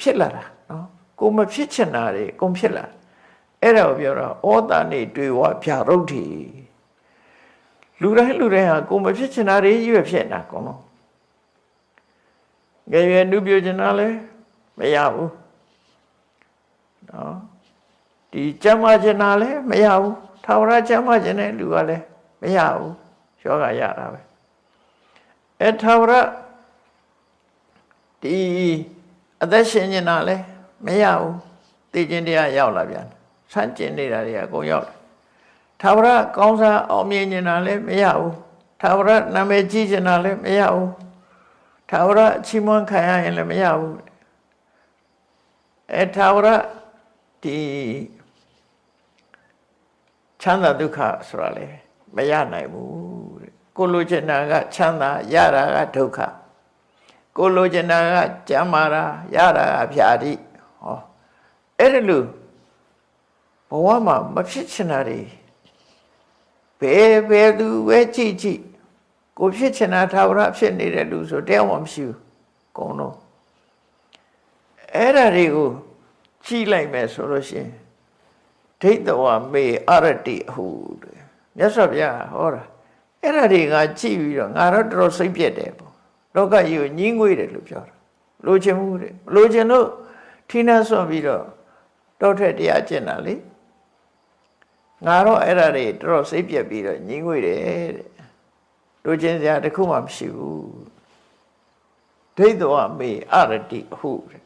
ဖြစ်လာတာနော်ကိုမဖြစ်ချင်တာတွေအကုန်ဖြစ်လာအဲ့ဒါကိုပြောတော့ဩတာနေတွေ့ဝဖြာရုပ်ထီလူတိုင်းဟာကိုမဖြစ်ချင်တာတွေကြီးပဲဖြစ်နေတာအကုန်လုံးငယ်ရွယ်နုပြချင်တာလည်းမရဘူးနော်ဒီကျမ်းမာချင်တာလည်းမရဘူးထာဝရကျမ်းမာချင်တဲ့လူကလည်းမရဘူးယောဂရတာပဲအဲ့ထာဝရဒီအသက်ရှင်နေတာလည်းမရဘူးသိခြင်းတရားရောက်လာပြန်ဆန်းကျင်နေတာတွေအကုန်ရောက်လာထာဝရကောင်းစားအောင်မြင်နေတာလည်းမရဘူးထာဝရနာမည်ကြီးနေတာလည်းမရဘူးထာဝရချီးမွမ်းခံရရင်လည်းမရဘူးအဲထာဝရဒီချမ်းသာဒုက္ခဆိုတာလေမရနိုင်ဘူးတဲ့ကိုလိုချင်တာကချမ်းသာရတာကဒုက္ခကိုလိုချင်တာကကျမ်းမာတာရတာကဖြာတိဟောအဲ့ဒါလို့ဘဝမှာမဖြစ်ချင်တာတွေဘယ်သူပဲကြည့်ကိုဖြစ်ချင်တာထာဝရဖြစ်နေတဲ့လူဆိုတရားမှမရှိဘူးအကုန်လုံးအဲ့ဒါတွေကိုကြည့်လိုက်မယ်ဆိုလို့ရှိရင်ဒိဋ္ဌဝမေအရတိဟုတဲ့မြတ်စွာဘုရားဟောတာအဲ့ဒါတွေကကြည့်ပြီးတော့ငါတော့တော်တော်စိတ်ပြက်တယ်ပေါ့လောကကြီးကိုညှင်းငွေ့တယ်လို့ပြောတာလိုချင်မှုတဲ့လိုချင်လို့ထိနှဆွန့်ပြီးတော့တောထွက်တရားကျင့်တာလေငါတော့အဲ့ဒါတွေတော်တော်စိတ်ပြက်ပြီးတော့ညှင်းငွေ့တယ်တဲ့လိုချင်စရာတစ်ခုမှမရှိဘူးဒိဋ္ဌဝမေအရတိဟုတဲ့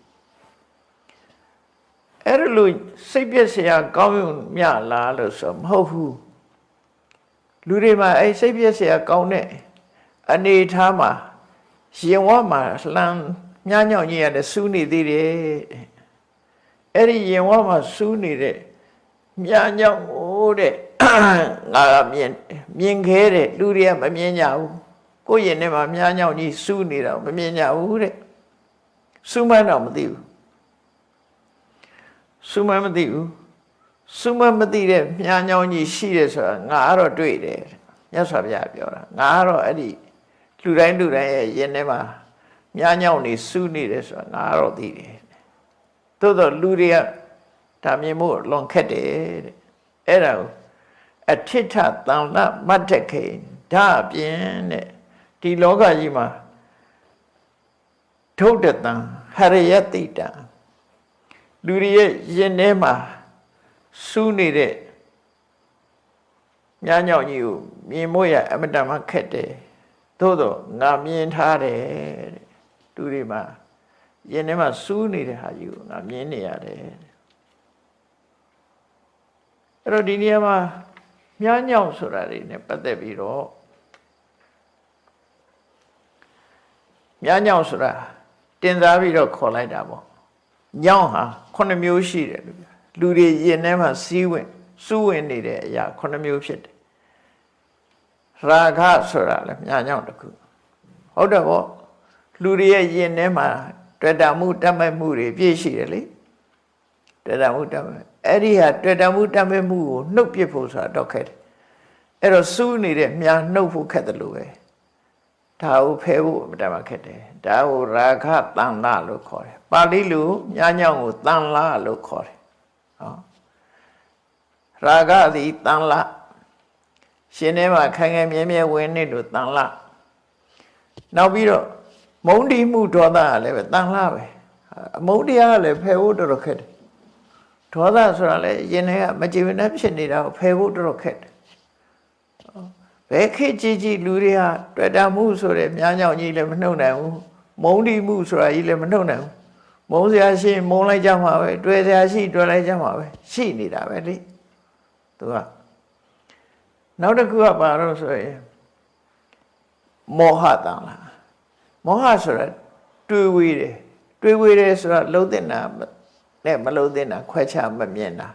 အဲ့လိုစိတ်ပြည့်စရာကောင်းမြလားလို့ဆိုမဟုတ်ဘူးလူတွေမှာအဲ့စိတ်ပြည့်စရာကောင်းတဲ့အနေထားမှာရင်ဝမှာလှမ်းညညောင်ကြီးရတယ်စူးနေသေးတယ်အဲ့ဒီရင်ဝမှာစူးနေတဲ့ညညောင်ဟိုတဲ့ငါကမြင်ခဲတဲ့လူတွေကမမြင်ကြဘူးကိုယ့်ရင်ထဲမှာညညောင်ကြီးစူးနေတော့မမြင်ကြဘူးတဲ့စူးမှန်းတော့မသိဘူးစုမမသိဘူးစုမမသိတဲ့မြားညောင်းကြီးရှိတယ်ဆိုတာငါကတော့တွေ့တယ်မြတ်စွာဘုရားပြောတာငါကတော့အဲ့ဒီလူတိုင်းရဲ့ရင်ထဲမှာမြားညောင်းနေစုနေတယ်ဆိုတာငါကတော့သိတယ်သို့တော့လူတွေကဒါမြင်ဖို့လွန်ခက်တယ်တဲ့အဲ့ဒါကိုအဋ္ဌိထသံလမတ္တခေဒါအပြင်တဲ့ဒီလောကကြီးမှာဒုဒ္ဒတံဟရယတိတံလူတွေရဲ့ရင်ထဲမှာစူးနေတဲ့ညညောင်ကြီးကိုမြင်မို့ရအမတန်မှခက်တယ်သို့တော့ငါမြင်ထားတယ်တဲ့လူတွေမှာရင်ထဲမှာစူးနေတဲ့ဟာကြီးကိုငါမြင်နေရတယ်အဲ့တော့ဒီနေရာမှာမြားညောင်ဆိုတာတွေနဲ့ပတ်သက်ပြီးတော့မြားညောင်ဆိုတာတင်စားပြီးတော့ခေါ်လိုက်တာပေါ့ညောင်းဟာ9မျိုးရှိတယ်လို့ပြောလူတွေရင်ထဲမှာစူးဝင်နေတဲ့အရာ9မျိုးဖြစ်တယ်ရာဂဆိုတာလည်းမြားညောင်းတစ်ခုဟုတ်တယ်ပေါ့လူတွေရဲ့ရင်ထဲမှာတွေ့တာမှုတတ်မဲ့မှုတွေပြည့်ရှိတယ်လေတွေ့တာမှုတတ်မဲ့အဲ့ဒီဟာတွေ့တာမှုတတ်မဲ့မှုကိုနှုတ်ပစ်ဖို့ဆိုတာတော့ခက်တယ်အဲ့တော့စူးနေတဲ့မြားနှုတ်ဖို့ခက်တယ်လို့ပဲဒါကိုဖယ်ဖို့အမှန်တမ်းခက်တယ်ဒါကိုရာဂတန်လလို့ခေါ်တယ်ပါဠိလိုညညောင်းကိုတန်လလို့ခေါ်တယ်ဟောရာဂသည်တန်လရှင်ထဲမှာခိုင်ခိုင်မြဲမြဲဝင်နေလို့တန်လနောက်ပြီးတော့မုန်းတီးမှုဒေါသကလည်းပဲတန်လပဲအမုန်းတရားကလည်းဖယ်ဖို့တော်တော်ခက်တယ်ဒေါသဆိုတာလည်းရင်ထဲကမကြည်မနှက်ဖြစ်နေတာကိုဖယ်ဖို့တော်တော်ခက်တယ်ဘယ်ခေတ်ကြီးလူတွေဟာတွေ့တာမှုဆိုတဲ့မြားညောင်ကြီးလည်းမနှုတ်နိုင်ဘူးမုန်းတီးမှုဆိုတာကြီးလည်းမနှုတ်နိုင်ဘူးမုန်းစရာရှိမုန်းလိုက်ကြမှာပဲတွေ့စရာရှိတွေ့လိုက်ကြမှာပဲရှိနေတာပဲလေသူကနောက်တစ်ခုကဘာလို့ဆိုရင်မောဟတန်လားမောဟဆိုတာတွေးဝေးတယ်ဆိုတာလုံးတဲ့နာနဲ့မလုံးတဲ့နာခွဲခြားမမြင်တာ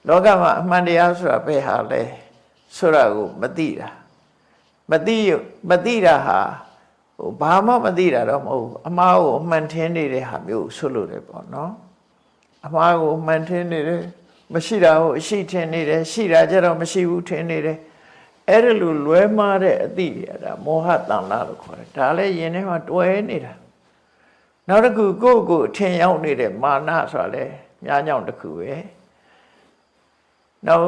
လောကမှာအမှန်တရားဆိုတာဘယ်ဟာလဲဆိုတာကိုမသိတာမသိတာဟာဟိုဘာမှမသိတာတော့မဟုတ်ဘူးအမှားကိုအမှန်ထင်နေတဲ့ဟာမျိုးဆိုလို့တယ်ပေါ့နော်အမှားကိုအမှန်ထင်နေတယ်မရှိတာကိုအရှိထင်နေတယ်ရှိတာကြတော့မရှိဘူးထင်နေတယ် အဲ့ဒါလိုလွဲမှားတဲ့အသည့်တွေဒါမောဟတဏ္ဍလို့ခေါ်တယ်ဒါလည်းယင်ထဲမှာတွဲနေတာနောက်တစ်ခုကိုယ့်ကိုယ်အထင်ရောက်နေတဲ့မာနဆိုတာလေများညောင်တစ်ခုပဲနောက်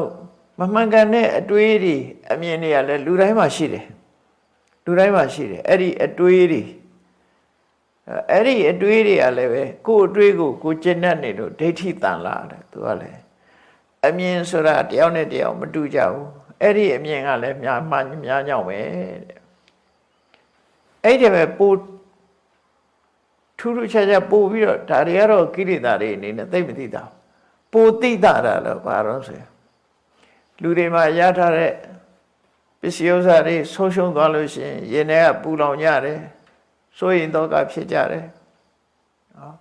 မမှန်ကန်တဲ့အတွေးတွေအမြင်တွေကလည်းလူတိုင်းမှာရှိတယ်လူတိုင်းမှာရှိတယ်အဲ့ဒီအတွေးတွေကလည်းပဲကိုယ့်အတွေးကိုကျင့်တတ်နေလို့ဒိဋ္ဌိတန်လာတယ်သူကလည်းအမြင်ဆိုတာတယောက်နဲ့တယောက်မတူကြဘူးအဲ့ဒီအမြင်ကလည်းများညောင်ပဲတဲ့အဲ့ဒီပဲပို့ထူးထူးခြားခြားပို့ပြီးတော့ဒါတွေကတော့ကိလေသာတွေအနေနဲ့သိမသိတာပို့သိတာတော့ဘာလို့ဆိုရင်လူတွေမှာရထားတဲ့ပစ္စည်းဥစ္စာတွေဆုံးရှုံးသွားလို့ရှိရင်ရင်ထဲကပူလောင်ကြတယ်စိုးရင်တော့ကဖြစ်ကြတယ်နော်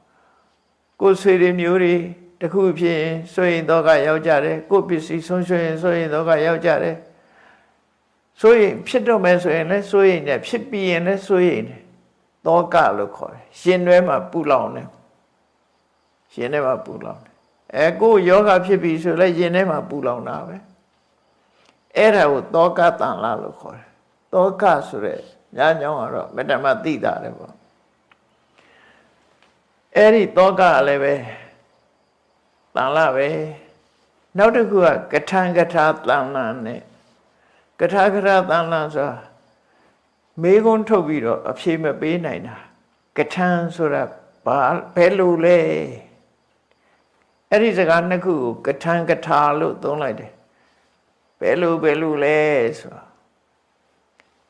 ကိုယ်ဆွေတွေမျိုးတွေတခုဖြစ်ရင်စိုးရင်တော့ကရောက်ကြတယ်ကိုယ်ပစ္စည်းဆုံးရှုံးရင်စိုးရင်တော့ကရောက်ကြတယ်စိုးရင်ဖြစ်တော့မယ်ဆိုရင်လည်းစိုးရင်နဲ့ဖြစ်ပြီးရင်လည်းစိုးရင်နဲ့တောကလို့ခေါ်တယ်ရှင်တွဲမှာပူလောင်တယ်ရှင်ထဲမှာပူလောင်တယ်ကိုယ်ယောဂဖြစ်ပြီးဆိုလည်းရင်ထဲမှာပူလောင်တာပဲအဲ့ဒါကိုတောကတန်လာလို့ခေါ်တယ်တောကဆိုတဲ့ညာညောင်းကတော့မတ္တမသိတာတယ်ပေါ့အဲ့ဒီတောကလည်းပဲတန်လာပဲနောက်တစ်ခုကကထံကထာတန်လာနဲ့ကထာတန်လာဆိုတာမေးခွန်းထုတ်ပြီးတော့အဖြေမပေးနိုင်တာကထံဆိုတာဘယ်လိုလဲအဲ့ဒီစကားနှစ်ခုကိုကထံကထာလို့သုံးလိုက်တယ်ဘယ်လိုလဲဆိုတာ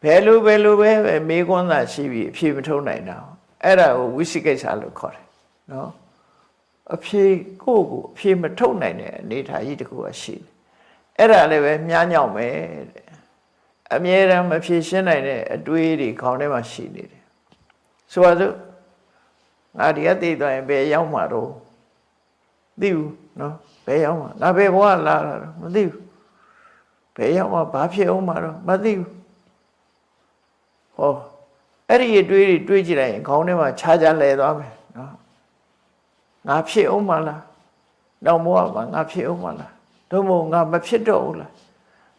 ဘယ်လိုပဲမေးခွန်းသာရှိပြီးအဖြေမထုတ်နိုင်တာအဲ့ဒါကိုဝိသိကိစ္စလို့ခေါ်တယ်နော်အဖြေကိုအဖြေမထုတ်နိုင်တဲ့အနေထားကြီးတခုရှိတယ်အဲ့ဒါလည်းပဲမြားညောင်းပဲအမြဲတမ်းမဖြေရှင်းနိုင်တဲ့အတွေးတွေခေါင်းထဲမှာရှိနေတယ်ဆိုပါစို့ငါဒီကသိသွားရင်ဘယ်ရောက်မှာတော့သိဘူးနော်ဘယ်ရောက်မှာငါဘယ်ဘဝလာတာတော့မသိဘူးဘယ်ရောက်မှာဘာဖြစ်အောင်မှာတော့မသိဘူးဟောအဲ့ဒီအတွေးတွေကြည့်လိုက်ရင်ခေါင်းထဲမှာခြားလဲသွားမယ်နော်ငါဖြစ်အောင်မလားတော့ဘဝမှာငါဖြစ်အောင်မလားတို့မို့ငါမဖြစ်တော့ဘူးလား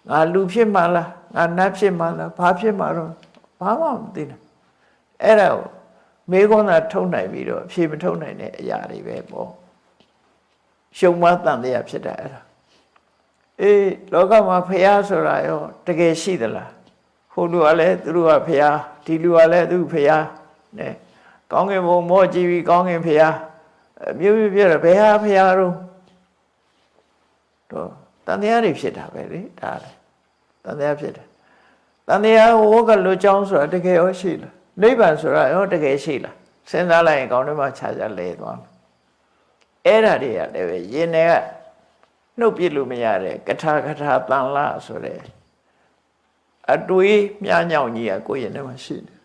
ငါလူဖြစ်မှာလားငါနတ်ဖြစ်မှာလားဘာဖြစ်မှာတော့ဘာမှမသိဘူးအဲ့ဒါကိုမေခွန်းသာထုတ်နိုင်ပြီးတော့အဖြေမထုတ်နိုင်တဲ့အရာတွေပဲပေါ့ရှုံမတန်တရားဖြစ်တာအဲ့ဒါအေးလောကမှာဖရာဆိုတာရောတကယ်ရှိသလားဟိုလူကလည်းသူတို့ကဖရာဒီလူကလည်းသူဖရာနဲ့ကောင်းကင်ဘုံမောကြည့်ပြီးကောင်းကင်ဖရာမြို့ပြတယ်ဘယ်ဟာဖရာတော့တန်တရားတွေဖြစ်တာပဲလေဒါလေတန်တရားဖြစ်တယ်တန်တရားဝကလွတ်ကြောင်းဆိုတာတကယ်ရောရှိလားနိဗ္ဗာန်ဆိုတာရောတကယ်ရှိလားစဉ်းစားလိုက်ရင်ကောင်းတယ်မှခြားလဲသွားမယ်အဲ့ဒါတွေကလည်းပဲယင်တွေကနှုတ်ပြလို့မရတဲ့ကထာတန်လာဆိုတဲ့အတွေးမြားညောင်ကြီးကကိုယ့်ရင်ထဲမှာရှိတယ်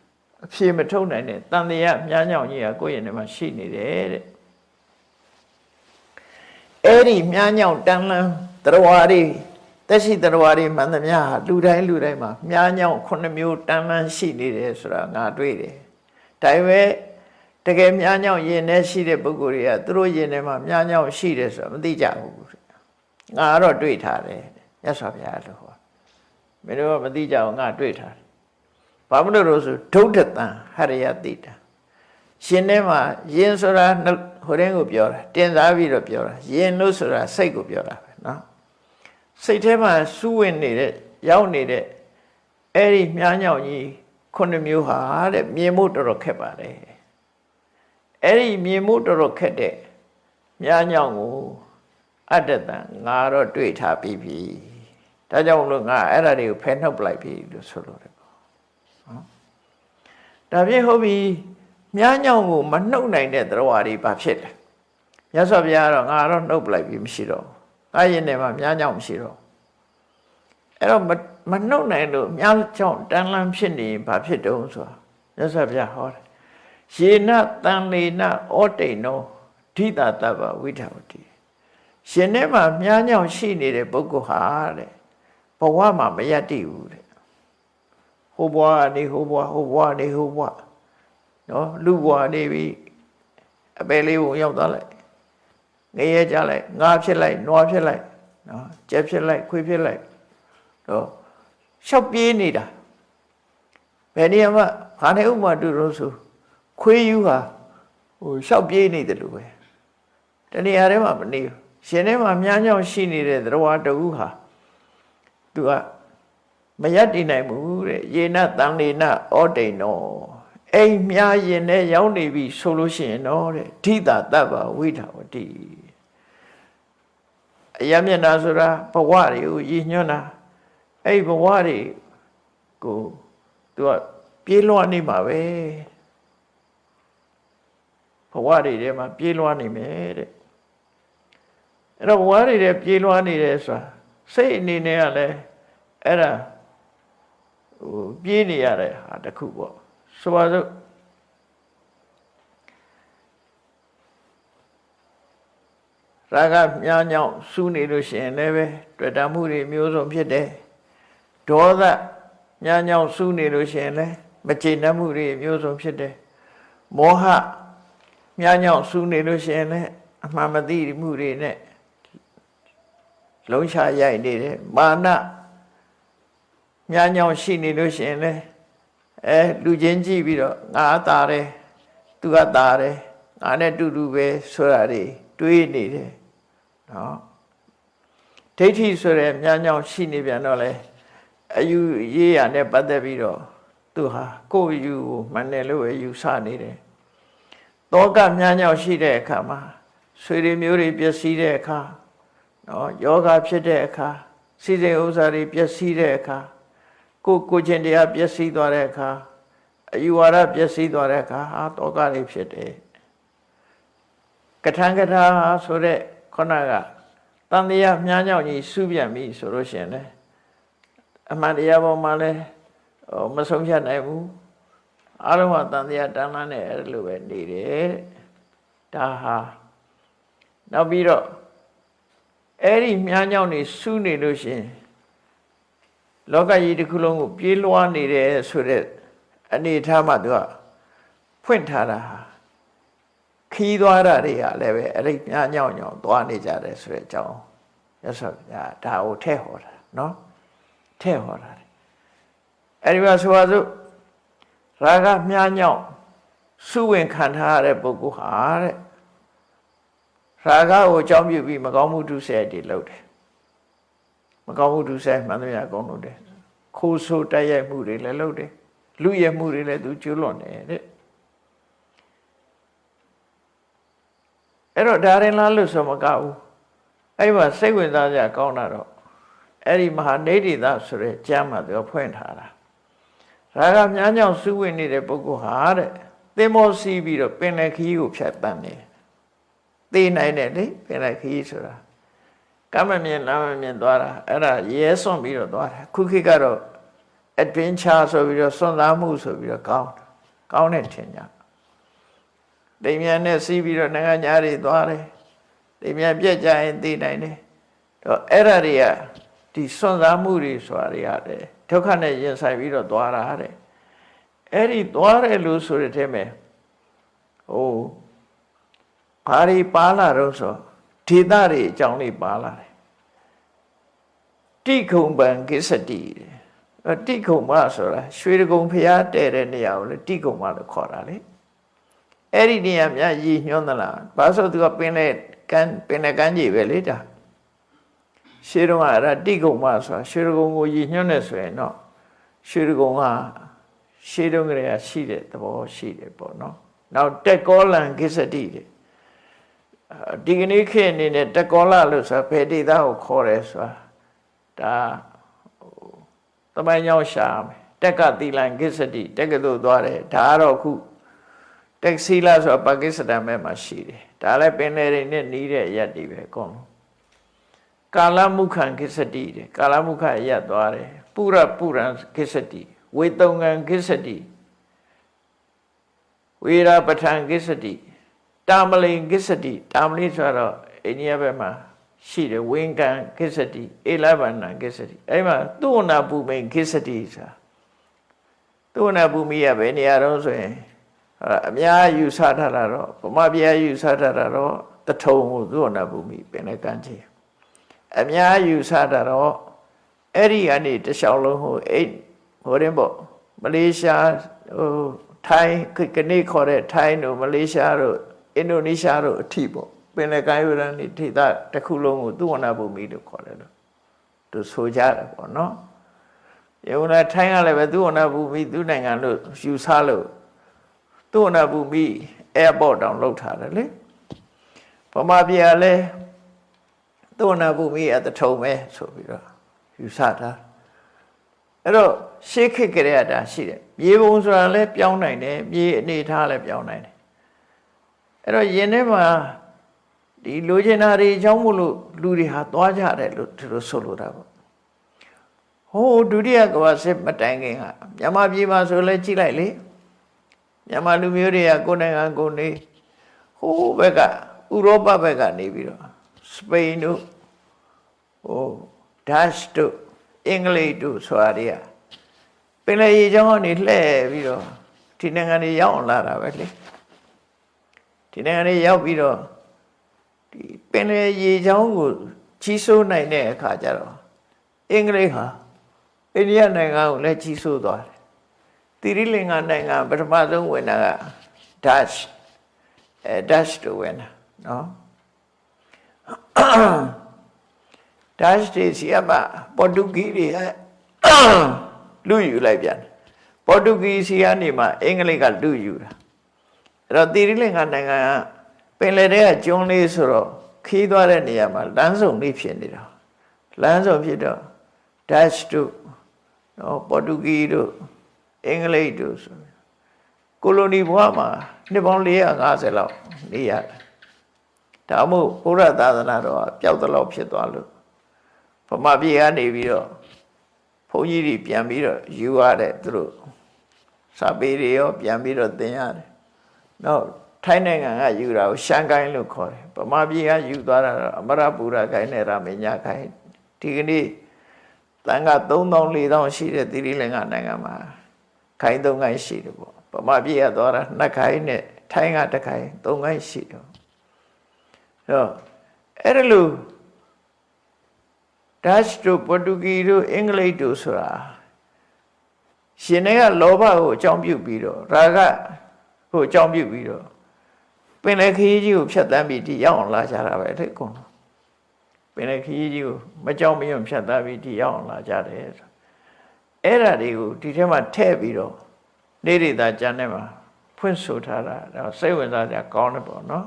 အဖြေမထုတ်နိုင်တဲ့တန်တရားမြားညောင်ကြီးကကိုယ့်ရင်ထဲမှာရှိနေတယ်တဲ့အဲ့ဒီမြားညောင်တန်လန်းတရားတွေတက်ရှိတရားတွေမှန်သမျှဟာလူတိုင်းမှာမြားညောင်9မျိုးတန်လန်းရှိနေတယ်ဆိုတာငါတွေ့တယ်ဒါပေမဲ့တကယ်မြားညောင်ရင်ထဲရှိတဲ့ပုဂ္ဂိုလ်တွေကသူတို့ရင်ထဲမှာမြားညောင်ရှိတယ်ဆိုတာမသိကြဘူးငါကတော့တွေ့ထားတယ်မြတ်စွာဘုရားလို့ဟောမင်းတို့ကမသိကြအောင်ငါတွေ့ထားတယ်ဘာမလို့လို့ဆိုဒုဋ္ဌတံဟရိယတိတံရှင်ထဲမှာယင်ဆိုတာဟိုတင်းကိုပြောတာတင်စားပြီးတော့ပြောတာယင်လို့ဆိုတာစိတ်ကိုပြောတာပဲနော်စိတ်ထဲမှာစူးဝင်နေတဲ့ရောက်နေတဲ့အဲ့ဒီမြားညောင်ကြီး9မျိုးဟာတဲ့မြင်မှုတော်တော်ခက်ပါတယ်အဲ့ဒီမြင်မှုတော်တော်ခက်တဲ့မြားညောင်ကိုအတ္တတံငါတော့တွေ့ထားပြီးပြီဒါကြောင့်မလို့ငါအဲ့ဒါတွေကိုဖယ်နှုတ်ပလိုက်ပြီလို့ဆိုလို့တယ်ပေါ့နော်ဒါဖြင့်ဟုတ်ပြီမြားညောင်ကိုမနှုတ်နိုင်တဲ့တရားတွေဘာဖြစ်လဲမြတ်စွာဘုရားကတော့ငါတော့နှုတ်ပလိုက်ပြီမရှိတော့ငါရင်ထဲမှာမြားညောင်မရှိတော့အဲ့တော့မနှုတ်နိုင်လို့မြားကြောင့်တန်လန်းဖြစ်နေဘာဖြစ်တုံးဆိုတာမြတ်စွာဘုရားဟောတယ်ယေနတန်လေနဩတိန်နောဓိတာတဗ္ဗဝိထဝတိရှင်ထဲမှာမြားညောင်ရှိနေတဲ့ပုဂ္ဂိုလ်ဟာတဲ့ဘဝမှာမရတ္တိဘူးတဲ့ဟိုဘဝနေဟိုဘဝဟိုဘဝနေဟိုဘဝနော်လူဘဝနေပြီးအပယ်လေးကိုရောက်သွားလိုက်ငရဲကြလိုက်ငါဖြစ်လိုက်နွားဖြစ်လိုက်နော်ကြက်ဖြစ်လိုက်ခွေးဖြစ်လိုက်တော့ ရှောက်ပြေးနေတာဘယ်နေရာမှာဘာနဲ့ဥမာတူလို့ဆိုခွေးယူဟာဟိုရှောက်ပြေးနေတယ်လို့ပဲတနေရာထဲမှာမနေဘူးရှင်ထဲမှာမြားညောင်းရှိနေတဲ့သရဝတူဟာသူကမယက်တည်နိုင်ဘူးတဲ့ယေနတန်လေနဩတိန်နောအိမ်မြားရင်နဲ့ရောက်နေပြီဆိုလို့ရှိရင်တော့တဲ့ဓိတာတပ္ပဝိဓဝတိအယမျက်နာဆိုတာဘဝတွေကိုရည်ညွှန်းတာအဲ့ဘဝတွေကိုသူကပြေးလွှားနေမှာပဲဘဝတွေထဲမှာပြေးလွှားနေမယ်တဲ့အဲ့တော့ဘဝတွေထဲပြေးလွှားနေတယ်ဆိုတာစိတ်အနေနဲ့ကလည်းအဲ့ဒါဟိုပြေးနေရတဲ့ဟာတစ်ခုပေါ့ဆိုပါစို့ရာဂမြားညောင်းစူးနေလို့ရှိရင်လည်းပဲတွေ့တာမှုတွေမျိုးစုံဖြစ်တယ်ဒေါသမြားညောင်းစူးနေလို့ရှိရင်လည်းမကျေနပ်မှုတွေမျိုးစုံဖြစ်တယ်မောဟမြားညောင်းစူးနေလို့ရှိရင်လည်းအမှန်မသိမှုတွေနဲ့လုံးချရိုက်နေတယ်မာနမြားညောင်းရှိနေလို့ရှိရင်လည်းလူချင်းကြည့်ပြီးတော့ငါသာတယ်သူကသာတယ်ငါနဲ့တူတူပဲဆိုတာတွေတွေးနေတယ်နော်ဒိဋ္ဌိဆိုတဲ့မြားညောင်းရှိနေပြန်တော့လေအယူရေးရနဲ့ပတ်သက်ပြီးတော့သူဟာကိုယ်ယူကိုမှန်တယ်လို့ယူဆနေတယ်တောကမြားညောင်းရှိတဲ့အခါမှာဆွေတွေမျိုးတွေပျက်စီးတဲ့အခါနော်ယောဂဖြစ်တဲ့အခါစီစဉ်ဥစ္စာတွေပျက်စီးတဲ့အခါကိုချင်းတရားပျက်စီးသွားတဲ့အခါအယူဝါဒပျက်စီးသွားတဲ့အခါဟာတောကတွေဖြစ်တယ်ကထံကထာဆိုတဲ့ခုနကတန်တရားမြားညောင်းကြီးစုပြန်ပြီဆိုလို့ရှိရင်လေအမှန်တရားပေါ်မှာလည်းမဆုံးဖြတ်နိုင်ဘူးအားလုံးကတန်တရားတန်လန်းနဲ့အဲ့လိုပဲနေတယ်ဒါဟာနောက်ပြီးတော့အဲ့ဒီမြားညောင်းနေစုနေလို့ရှိရင်လောကကြီးတစ်ခုလုံးကိုပြေးလွှားနေတယ်ဆိုတဲ့အနေအထားမှာသူကဖွင့်ထားတာခီးသွားတာတွေကလည်းပဲအဲ့ဒီမြားညောင်းသွားနေကြတယ်ဆိုတဲ့အကြောင်းရသော်ဒါကိုထည့်ဟောတာနော်ထည့်ဟောတာအဲ့ဒီမှာဆိုပါစို့ရာဂမြားညောင်းစုဝင်ခံထားရတဲ့ပုဂ္ဂိုလ်ဟာတဲ့ရာဂကိုအကြောင်းပြုပြီးမကောင်းမှုဒုစရိုက်တွေလုပ်တယ်မကောင်းမှုဒုစရိုက်မှန်သမျှအကုန်လုပ်တယ်ခိုးဆိုးတိုက်ရိုက်မှုတွေလည်းလုပ်တယ်လူရဲမှုတွေလည်းသူကျူးလွန်တယ်တဲ့အဲ့တော့ဒါရင်လားလို့ဆိုမကဘူးအဲ့မှာစိတ်ဝင်စားကြကောင်းတာတော့အဲ့ဒီမဟာနေတိသဆိုတဲ့ကျမ်းမှာသူဖွင့်ထားတာရာဂမြားညောင်းစုဝင်နေတဲ့ပုဂ္ဂိုလ်ဟာတဲ့သင်္ဘောစီးပြီးတော့ပင်လယ်ခရီးကိုဖြတ်တန်းနေသိနိုင်တယ်လေပင်လယ်ခရီးဆိုတာကမ္မမြင်လမ်းမမြင်သွားတာအဲ့ဒါရဲစွန့်ပြီးတော့သွားတာခုခေတ်ကတော့ adventure ဆိုပြီးတော့စွန့်စားမှုဆိုပြီးတော့ကောင်းတဲ့ထင်ကြတိမ်မြန်နဲ့စီးပြီးတော့နိုင်ငံညာတွေသွားတယ်တိမ်မြန်ပြက်ကြရင်သိနိုင်တယ်တော့အဲ့ဒါတွေကဒီစွန့်စားမှုတွေဆိုတာတွေရတယ်ဒုက္ခနဲ့ရင်ဆိုင်ပြီးတော့သွားတာတဲ့အဲ့ဒီသွားတယ်လို့ဆိုတဲ့ထဲမှာဟိုဘာတွေပါလာတော့ဆိုဒေသတွေအကြောင်းလေးပါလာတယ်တိခုံပံကိစ္စတိတိခုံမဆိုတာရွှေတကုံဖျားတဲတဲ့နေရာကိုလေတိခုံမလို့ခေါ်တာလေအဲ့ဒီနေရာများရည်ညွှန်းသလားဘာလို့သူကပင်လေကန်းကြီးပဲလေဒါရှေးတုန်းကအဲ့ဒါတိခုံမဆိုတာရွှေတကုံကိုရည်ညွှန်းနေဆိုရင်တော့ရွှေတကုံကရှေးတုန်းကလေးကရှိတဲ့သဘောရှိတယ်ပေါ့နော်နောက်တက်ကောလံကိစ္စတိတဲ့ဒီကနေ့ခေတ်အနေနဲ့တက်ကောလလို့ဆိုတာဘယ်ဒေသကိုခေါ်တယ်ဆိုတာဒါသမိုင်းကြောင်းရှာမယ်တက်ကသီလံကိစ္စတိတက်ကသို့သွားတယ်ဒါကတော့ခုတက်စီလာဆိုတာပါကစ္စတန်ဘက်မှာရှိတယ်ဒါလည်းပင်လယ်တွေနဲ့နီးတဲ့အရက်တွေပဲအကုန်လုံးကာလမုခံကိစ္စတိတဲ့ကာလမုခအရက်သွားတယ်ပုရံကိစ္စတိဝေတုံငံကိစ္စတိဝေရပဋ္ဌံကိစ္စတိတာမလိန်ကိစ္စတိတာမလိဆိုတော့အိန္ဒိယဘက်မှာရှိတယ်ဝင်းကန်ကိစ္စတိအေလဗန္နကိစ္စတိအဲ့မှာသုဝနာပုမိန်ကိစ္စတိဆိုတာသုဝနာပုမိရပဲနေရာတော့ဆိုရင်အများယူဆထားတာတော့ဗမာပြည်ယူဆထားတာတော့တထုံကိုသုဝနာပုမိပင်လည်းကန်းချေအများယူဆတာတော့ အဲ့ဒီကနေတခြားလုံးဟိုဟိုရင်ပေါ့မလေးရှားဟိုထိုင်းကနေခေါ်တဲ့ထိုင်းတို့မလေးရှားတို့အင်ဒိုနီးရှားတို့အထိပေါ့ပင်လယ်ကမ်းရိုးတန်းဒီဒေသတစ်ခုလုံးကိုသုဝဏ္ဏဘူမိလို့ခေါ်တယ်လို့သူဆိုကြတယ်ပေါ့နော်ယုံနာထိုင်းကလည်းပဲသုဝဏ္ဏဘူမိသူ့နိုင်ငံလို့ယူဆလို့သုဝဏ္ဏဘူမိ airport တောင်လုပ်ထားတယ်လေဗမာပြည်ကလည်းသုဝဏ္ဏဘူမိအတထုံပဲဆိုပြီးတော့ယူဆတာအဲ့တော့ရှေးခေတ်ကလေးကဒါရှိတယ်မြေပုံဆိုတာလည်းပြောင်းနိုင်တယ်မြေအနေထားလည်းပြောင်းနိုင်တယ်အဲ့တော့ယင်ထဲမှာဒီလိုချင်တာတွေအကြောင်းမို့လို့လူတွေဟာသွားကြတယ်လို့သူတို့ဆိုလိုတာပေါ့ဟိုဒုတိယကမ္ဘာစစ်မတိုင်ခင်ကမြန်မာပြည်မှာဆိုလဲကြည့်လိုက်လေမြန်မာလူမျိုးတွေကကိုယ်နိုင်ငံကိုနေဟိုဘက်ကဥရောပဘက်ကနေပြီးတော့စပိန်တို့ဟိုဒတ်ချ်တို့အင်္ဂလိပ်တို့ဆိုတာတွေကပင်လယ်ရေကြောင်းကနေလှည့်ပြီးတော့ဒီနိုင်ငံတွေရောက်လာတာပဲလေဒီနိုင်ငံတွေရောက်ပြီးတော့ဒီပင်လယ်ရေကြောင်းကိုကြီးစိုးနိုင်တဲ့အခါကျတော့အင်္ဂလိပ်ဟာအိန္ဒိယနိုင်ငံကိုလည်းကြီးစိုးသွားတယ်သီရိလင်္ကာနိုင်ငံပထမဆုံးဝင်တာကဒတ်ချ်ဒတ်ချ်တို့ဝင်တာနော်ဒတ်ချ်တွေစီကမှပေါ်တူဂီတွေကလူယူလိုက်ပြန်ပေါ်တူဂီစီကနေမှအင်္ဂလိပ်ကလူယူတာအဲ့တော့သီရိလင်္ကာနိုင်ငံကပင်လယ်ထဲကကျွန်းလေးဆိုတော့ခီးသွားတဲ့နေရာမှာလမ်းစုံလေးဖြစ်နေတာလမ်းစုံဖြစ်တော့ဒတ်ချ်တို့နော်ပေါ်တူဂီတို့အင်္ဂလိပ်တို့ဆိုကိုလိုနီဘဝမှာနှစ်ပေါင်း450လောက်နေရတယ်ဒါမှမဟုတ်ဘုရားသာသနာတော်ကပျောက်သလောက်ဖြစ်သွားလို့ဗမာပြည်ကနေပြီးတော့ဘုန်းကြီးတွေပြန်ပြီးတော့ယူရတဲ့သူတို့စာပေတွေရောပြန်ပြီးတော့သင်ရတယ်နောက်ထိုင်းနိုင်ငံကယူတာကိုရှန်ကိုင်းလို့ခေါ်တယ်ဗမာပြည်ကယူသွားတာတော့အမရပူရခိုင်းနဲ့ရမညခိုင်းဒီကနေ့တန်ခါ3000 4000ရှိတဲ့သီရိလင်္ကာနိုင်ငံမှာခိုင်း3ခိုင်းရှိတယ်ပေါ့ဗမာပြည်ကသွားတာ2ခိုင်းနဲ့ထိုင်းက1ခိုင်း3ခိုင်းရှိတယ်အဲ့ဒါလို့ဒတ်ချ်တို့ပေါ်တူဂီတို့အင်္ဂလိပ်တို့ဆိုတာရှင်တွေကလောဘကိုအကြောင်းပြုပြီးတော့ရာဂကိုအကြောင်းပြုပြီးတော့ပင်လယ်ခရီးကြီးကိုဖြတ်တန်းပြီးဒီရောက်အောင်လာကြတာပဲတဲ့ကွန်ပင်လယ်ခရီးကြီးကိုမကြောက်မရွံ့ဖြတ်တန်းပြီးဒီရောက်အောင်လာကြတယ်အဲ့ဒါတွေကိုဒီထဲမှာထည့်ပြီးတော့နေရတာကျန်နေမှာဖွင့်ဆိုထားတာဒါစိတ်ဝင်စားကြကောင်းတယ်ပေါ့နော်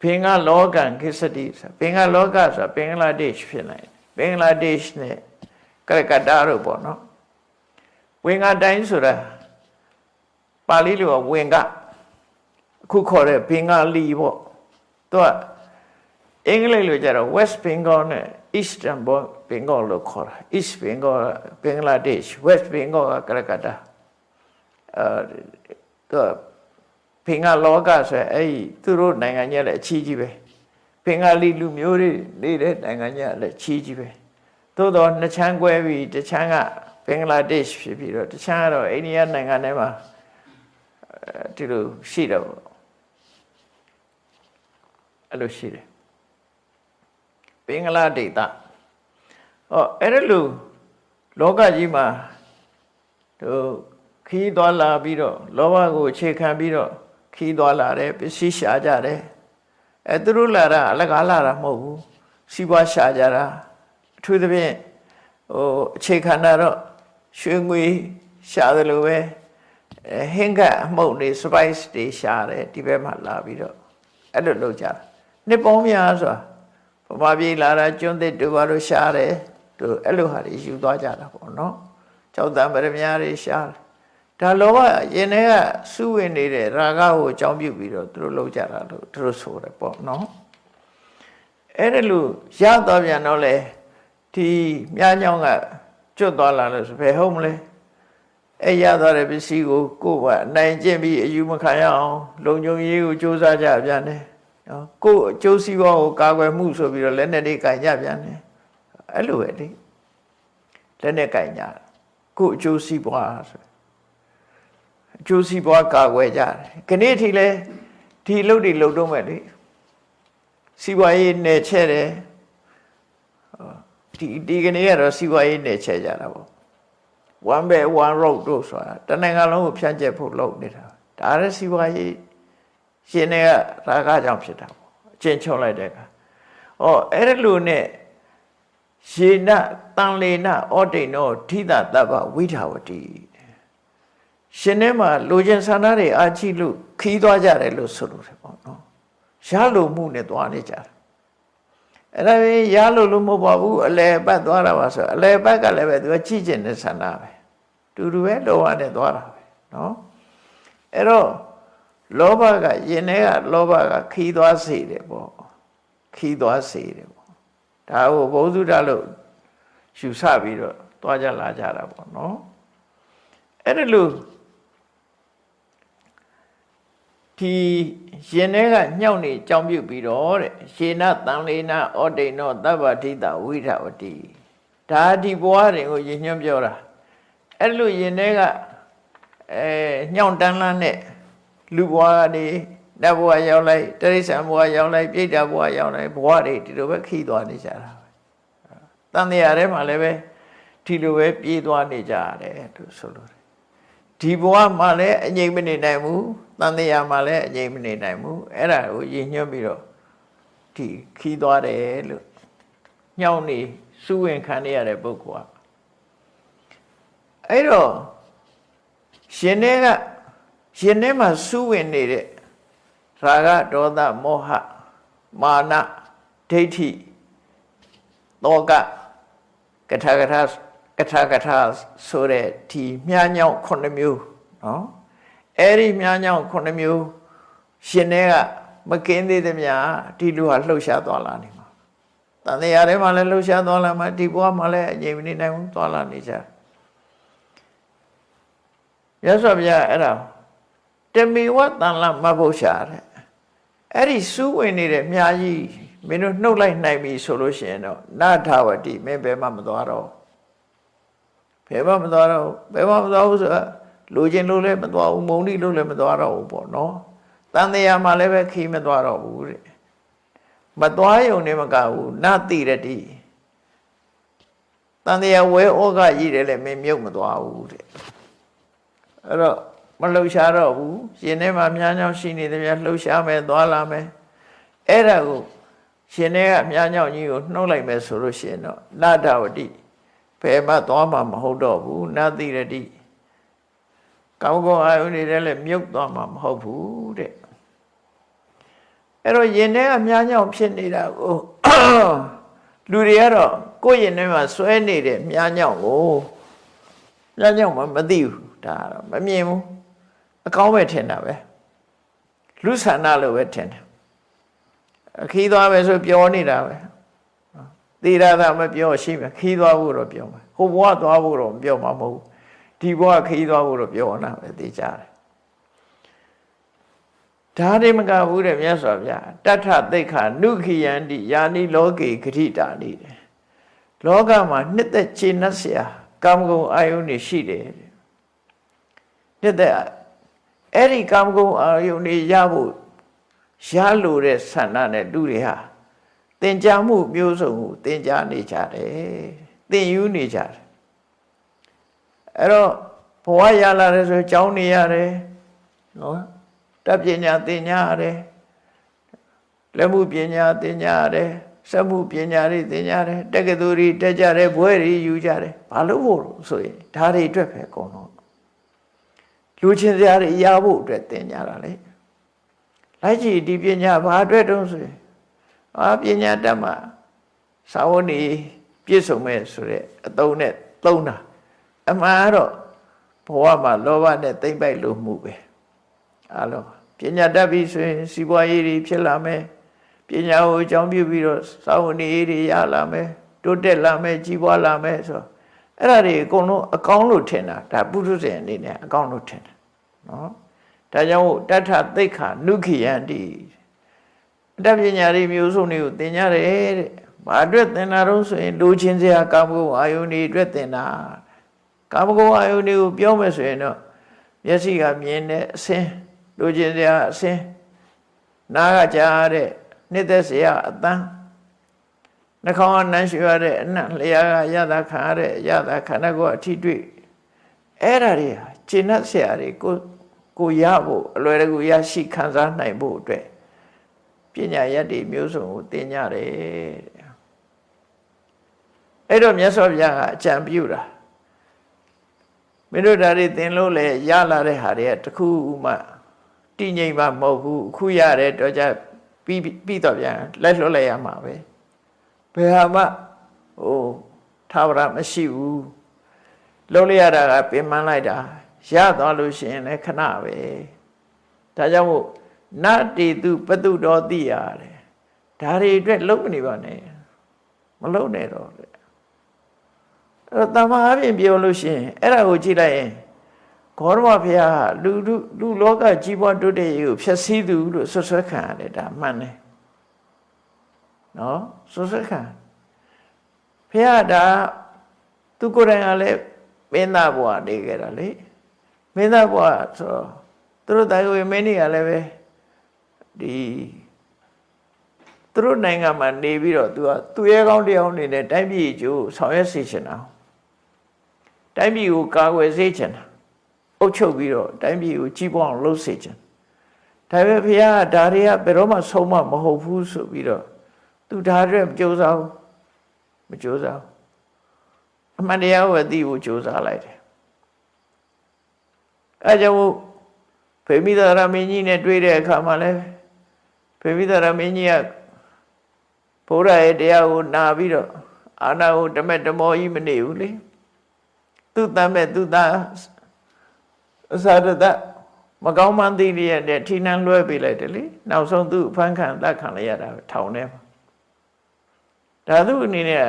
ဘင်္ဂလောကံကိစ္စတိဆိုဘင်္ဂလောကဆိုဘင်္ဂလားဒေ့ရှ်ဖြစ်နေဘင်္ဂလားဒေ့ရှ်နဲ့ကလကတ္တာတို့ပေါ့နော်ဝင်ကတိုင်းဆိုတာပါဠိလိုကဝင်ကအခုခေါ်တဲ့ဘင်္ဂလီပေါ့သူကအင်္ဂလိပ်လိုကျတော့ West Bengal နဲ့ Eastern Bengal လို့ခေါ်တာ East Bengal ဘင်္ဂလားဒေ့ရှ် West Bengal ကလကတ္တာသူဘင်္ဂလောကဆိုအဲ့ဒီသူတို့နိုင်ငံကြီးလည်းအချီးကြီးပဲဘင်္ဂလီလူမျိုးတွေနေတဲ့နိုင်ငံကြီးလည်းအချီးကြီးပဲသို့တော့နှစ်ချမ်းကွဲပြီးတစ်ချမ်းကဘင်္ဂလားဒေ့ရှ်ဖြစ်ပြီးတော့တစ်ချမ်းကတော့အိန္ဒိယနိုင်ငံထဲမှာဒီလိုရှိတော့အဲ့လိုရှိတယ်ဘင်္ဂလားဒေသအဲ့ဒါလိုလောကကြီးမှာတို့ခီးသွားလာပြီးတော့လောဘကိုအခြေခံပြီးတော့ခီးသွားလာတယ်ပစ္စည်းရှာကြတယ်သူတို့လာတာအလကားလာတာမဟုတ်ဘူးစီးပွားရှာကြတာအထူးသဖြင့်အခြေခံတာတော့ရွှေငွေရှာတယ်လို့ပဲဟင်းကအမှုန့်တွေ spice တွေရှာတယ်ဒီဘက်မှာလာပြီးတော့အဲ့လိုလုပ်ကြတာနှစ်ပေါင်းများစွာဗမာပြည်လာတာကျွန်းသစ်တို့ဘာလို့ရှာတယ်တို့အဲ့လိုဟာတွေယူသွားကြတာပေါ့နော်ကျောက်တံပရမများတွေရှာတယ်ဒါလောဘရင်ထဲကစုဝင်နေတဲ့ရာဂကိုအကြောင်းပြုပြီးတော့သူတို့လုပ်ကြတာလို့သူတို့ဆိုတယ်ပေါ့နော်အဲ့ဒါလို့ရတော့ပြန်တော့လေဒီမြားညောင်းကကျွတ်သွားလာလို့ဆိုဘယ်ဟုတ်မလဲအဲ့ရသွားတဲ့ပစ္စည်းကိုကိုယ်ကအနိုင်ကျင့်ပြီးအယူမခံရအောင်လုံခြုံရေးကိုစူးစမ်းကြပြန်တယ်နော်ကိုယ်အကျိုးစီးပွားကိုကာကွယ်မှုဆိုပြီးတော့လက်နဲ့တွေကင်ကြပြန်တယ်အဲ့လိုပဲလေလက်နဲ့ကင်ကြကိုယ်အကျိုးစီးပွားဆိုအကျိုးစီးပွားကာကွယ်ကြတယ်ခဏထိလဲဒီလှုပ်တွေလှုပ်တော့မဲ့လေစီးပွားရေးနယ်ချဲ့တယ် ဒီကနေ့ကတော့စီးပွားရေးနဲ့ချဲကြတာပေါ့ one belt one road တို့ဆိုတာတနိုင်ငံလုံးကိုဖြန့်ကျက်ဖို့လုပ်နေတာဒါလည်းစီးပွားရေးရှင်တွေကရာဂကြောင့်ဖြစ်တာပေါ့အချင်းချုပ်လိုက်တဲ့အခါအဲ့ဒါလိုနဲ့ရေနတန်လေနဩတိန်နောဓိတတပ္ပဝိထာဝတိရှင်ထဲမှာလိုချင်ဆန္ဒတွေအာချိလို့ခီးသွားကြတယ်လို့ဆိုလို့တယ်ပေါ့နော်ရလိုမှုနဲ့သွားနေကြတယ်အဲ့ဒါပဲရလို့မဟုတ်ပါဘူးအလဲပတ်သွားတာပါဆိုအလဲပတ်ကလည်းပဲသူကကြည့်ကျင်တဲ့ဆန္ဒပဲတူတူပဲလောဘနဲ့သွားတာပဲနော်အဲ့တော့လောဘကယင်ထဲကလောဘကခီးသွားစေတယ်ပေါ့ခီးသွားစေတယ်ပေါ့ဒါကိုဘုသုဒ္ဓလို့ယူဆပြီးတော့သွားကြလာကြတာပေါ့နော်အဲ့ဒါလို့ဒီရင်ထဲကညှောက်နေကြောင်းပြုတ်ပြီးတော့တဲ့ရေနတန်လေနဩတိန်နောတပ္ပထိတဝိထဝတိဒါဒီဘဝတွေကိုရည်ညွှန်းပြောတာအဲ့လိုရင်ထဲကညှောက်တန်းလန်းတဲ့လူဘဝတွေနတ်ဘဝရောက်လိုက်တိရစ္ဆာန်ဘဝရောက်လိုက်ပြိတ္တာဘဝရောက်လိုက်ဘဝတွေဒီလိုပဲခီးသွားနေကြတာပဲတန်တရားထဲမှာလည်းပဲဒီလိုပဲပြေးသွားနေကြရတယ်လို့ဆိုလို့ဒီဘဝမှာလည်းအငြိမ့်မနေနိုင်ဘူးတန်တရားမှာလည်းအငြိမ့်မနေနိုင်ဘူးအဲ့ဒါကိုရည်ညွှန်းပြီးတော့ဒီခီးသွားတယ်လို့ညှောင်းနေစုဝင်ခံရတဲ့ပုဂ္ဂိုလ်ကအဲ့တော့ရှင်ထဲမှာစုဝင်နေတဲ့ရာဂဒေါသမောဟမာနဒိဋ္ဌိတောကကထာဆိုတဲ့ဒီမြားညောင်း9မျိုးနော်အဲ့ဒီမြားညောင်း9မျိုးရှင်ထဲကမကင်းသေးသမျှဒီလူဟာလှုပ်ရှားသွားလာနေမှာတန်တရားထဲမှာလည်းလှုပ်ရှားသွားလာမှာဒီဘဝမှာလည်းအငြိမ်မနေနိုင်ဘူးသွားလာနေကြရသော်ဗျာအဲ့ဒါတမေဝတန်လမဘုရှာတဲ့အဲ့ဒီစူးဝင်နေတဲ့မြားကြီးမင်းတို့နှုတ်လိုက်နိုင်ပြီဆိုလို့ရှိရင်တော့နာထဝတိမင်းဘယ်မှမသွားတော့ဘယ်မှမသွားတော့ဘယ်မှမသွားဘူးဆိုတော့လူချင်းလို့လည်းမသွားဘူးမုံတိလို့လည်းမသွားတော့ဘူးပေါ့နော်တန်တရားမှာလည်းပဲခီးမသွားတော့ဘူးတဲ့မသွားယုံနေမကဘူးနတိရတိတန်တရားဝဲဩဃကြီးတယ်လည်းမင်းမြုပ်မသွားဘူးတဲ့အဲ့တော့မလှုပ်ရှားတော့ဘူးရှင်ထဲမှာမြားညောင်းရှိနေတယ်ဗျာလှုပ်ရှားမယ်သွားလာမယ်အဲ့ဒါကိုရှင်ထဲကမြားညောင်းကြီးကိုနှုတ်လိုက်မယ်ဆိုလို့ရှိရင်တော့နာထဝတိဘယ်မှသွားမှာမဟုတ်တော့ဘူးနတိရတိကောင်းကောင်းအာယုန်တွေလည်းမြုပ်သွားမှာမဟုတ်ဘူးတဲ့အဲ့တော့ယင်ထဲကမြားညောင်းဖြစ်နေတာကိုလူတွေကတော့ကိုယ့်ယင်ထဲမှာဆွဲနေတဲ့မြားညောင်းကိုမြားညောင်းမှမသိဘူးဒါတော့မမြင်ဘူးအကောင်းပဲထင်တာပဲလူဆန္ဒလို့ပဲထင်တယ်ခီးသွားပဲဆိုပြောနေတာပဲသေရတာမပြောရှိမယ်ခီးသွားဖို့တော့ပြောမယ်ဟိုဘဝသွားဖို့တော့မပြောမှာမဟုတ်ဘူးဒီဘဝခီးသွားဖို့တော့ပြောနာပဲသိကြတယ်ဒါတွေမကဘူးတဲ့မြတ်စွာဘုရားတထသိက္ခာနုခိယန္တိယာနိလောကေဂတိတာနိတဲ့လောကမှာနှစ်သက်ခြေနှက်เสียကာမဂုဏ်အာယုန်တွေရှိတယ်နှစ်သက်အဲ့ဒီကာမဂုဏ်အာယုန်တွေရဖို့ရလို့တဲ့ဆန္ဒနဲ့လူတွေဟာသင်ကြားမှုမျိုးစုံကိုသင်ကြားနေကြတယ်သင်ယူနေကြတယ်အဲ့တော့ဘဝရလာတယ်ဆိုကြောင်းနေရတယ်နော်တပ်ပညာသင်ညာရတယ်လက်မှုပညာသင်ညာရတယ်စက်မှုပညာတွေသင်ညာရတယ်တက္ကသိုလ်တွေတက်ကြတယ်ဘွဲတွေယူကြတယ်ဘာလို့ဖို့ဆိုရင်ဒါတွေအတွက်ပဲအကုန်လုံးလူချင်းစရာတွေရဖို့အတွက်သင်ညာတာလေလိုက်ကြည့်ဒီပညာဘာအတွက်တုံးဆိုရင်ပညာတတ်မှသာဝတိပြည့်စုံမဲ့ဆိုတဲ့အသုံးနဲ့သုံးတာအမှန်တော့ဘဝမှာလောဘနဲ့သိမ့်ပိုက်လို့မှုပဲအားလုံးပညာတတ်ပြီဆိုရင်စီးပွားရေးတွေဖြစ်လာမယ်ပညာကိုအကြောင်းပြုပြီးတော့သာဝတိတွေရလာမယ်တိုးတက်လာမယ်ကြီးပွားလာမယ်ဆိုတော့အဲ့ဒါတွေအကုန်လုံးအကောင်းလို့ထင်တာဒါပုထုဇဉ်အနေနဲ့အကောင်းလို့ထင်တာနော်ဒါကြောင့်တထသိက္ခာနုခိယန္တိအတတ်ပညာတွေမျိုးစုံတွေကိုသင်ကြတယ်တဲ့ဘာအတွက်သင်တာတော့ဆိုရင်လူချင်းစရာကာမဂုဏ်အာယုန်တွေအတွက်သင်တာကာမဂုဏ်အာယုန်တွေကိုပြောမယ်ဆိုရင်တော့မျက်စိကမြင်တဲ့အဆင်းလူချင်းစရာအဆင်းနားကကြားတဲ့နှစ်သက်စရာအတန်းနှ နှာခေါင်းကနမ်းရှူရတဲ့အနံ့လျှာကရတာခံရတဲ့ရတာခန္ဓာကိုယ်အထိတွေ့အဲ့ဒါတွေဟာကျင့်တ်ဆရာတွေကိုရဖို့အလွယ်တကူရရှိခံစားနိုင်ဖို့အတွက်ပညာရက်တွေမျိုးစုံကိုသင်ကြတယ်အဲ့တော့မြတ်စွာဘုရားကအကြံပြုတာမင်းတို့ဒါတွေသင်လို့လေရလာတဲ့ဟာတွေကတခုမှတည်ငြိမ်မှမဟုတ်ဘူးအခုရတယ်တော့ကြပြီးတော့ပြန်လက်လွတ်လိုက်ရမှာပဲဘယ်ဟာမှထာဝရမရှိဘူးလုံးလိုက်ရတာကပင်ပန်းလိုက်တာရသွားလို့ရှိရင်လည်းခဏပဲဒါကြောင့်မို့နတ္တိတုပတုတော်သိရတယ်ဒါတွေအတွက်လုံးမနေပါနဲ့မလုံးနဲ့တော့အဲ့တော့တမန်အပြင်ပြောလို့ရှိရင်အဲ့ဒါကိုကြည့်လိုက်ရင်ဂေါရမဘုရားလူလောကကြီးပွားတိုးတက်ရေးကိုဖျက်ဆီးသူလို့ဆွဆွဲခံရတယ်ဒါမှန်တယ်နော်ဆွဆွဲခံဘုရားဒါသူကိုယ်တိုင်ကလည်းမင်းသားဘဝနေခဲ့တာလေမင်းသားဘဝဆိုတော့သူတို့တိုင်ဝေမင်းကြီးကလည်းပဲဒီသူတို့နိုင်ငံမှာနေပြီးတော့သူရဲကောင်းတရားအနေနဲ့တိုင်းပြည်ကျိုးဆောင်ရွက်စေချင်တာတိုင်းပြည်ကိုကာကွယ်စေချင်တာအုပ်ချုပ်ပြီးတော့တိုင်းပြည်ကိုကြီးပွားအောင်လုပ်စေချင်ဒါပေမဲ့ဘုရားကဒါတွေကဘယ်တော့မှဆုံးမမဟုတ်ဘူးဆိုပြီးတော့သူဒါတွေမကြိုးစားမကြိုးစားအမှန်တရားကိုအသိကိုကြိုးစားလိုက်တယ်အဲကြောင့်ဖေမိသာရမင်းကြီးနဲ့တွေ့တဲ့အခါမှာလည်းဖေမိသာရမင်းကြီးကဘုရားရဲ့တရားကိုနာပြီးတော့အာနာကိုတမက်တမောကြီးမနေဘူးလေသူတမ်းမဲ့သူသားအစာရတမကောင်းမှန်းသိရတဲ့ထိနှံလွှဲပေးလိုက်တယ်လေနောက်ဆုံးသူ့ဖန်ခံတတ်ခံလိုက်ရတာထောင်ထဲမှာဒါသူအနေနဲ့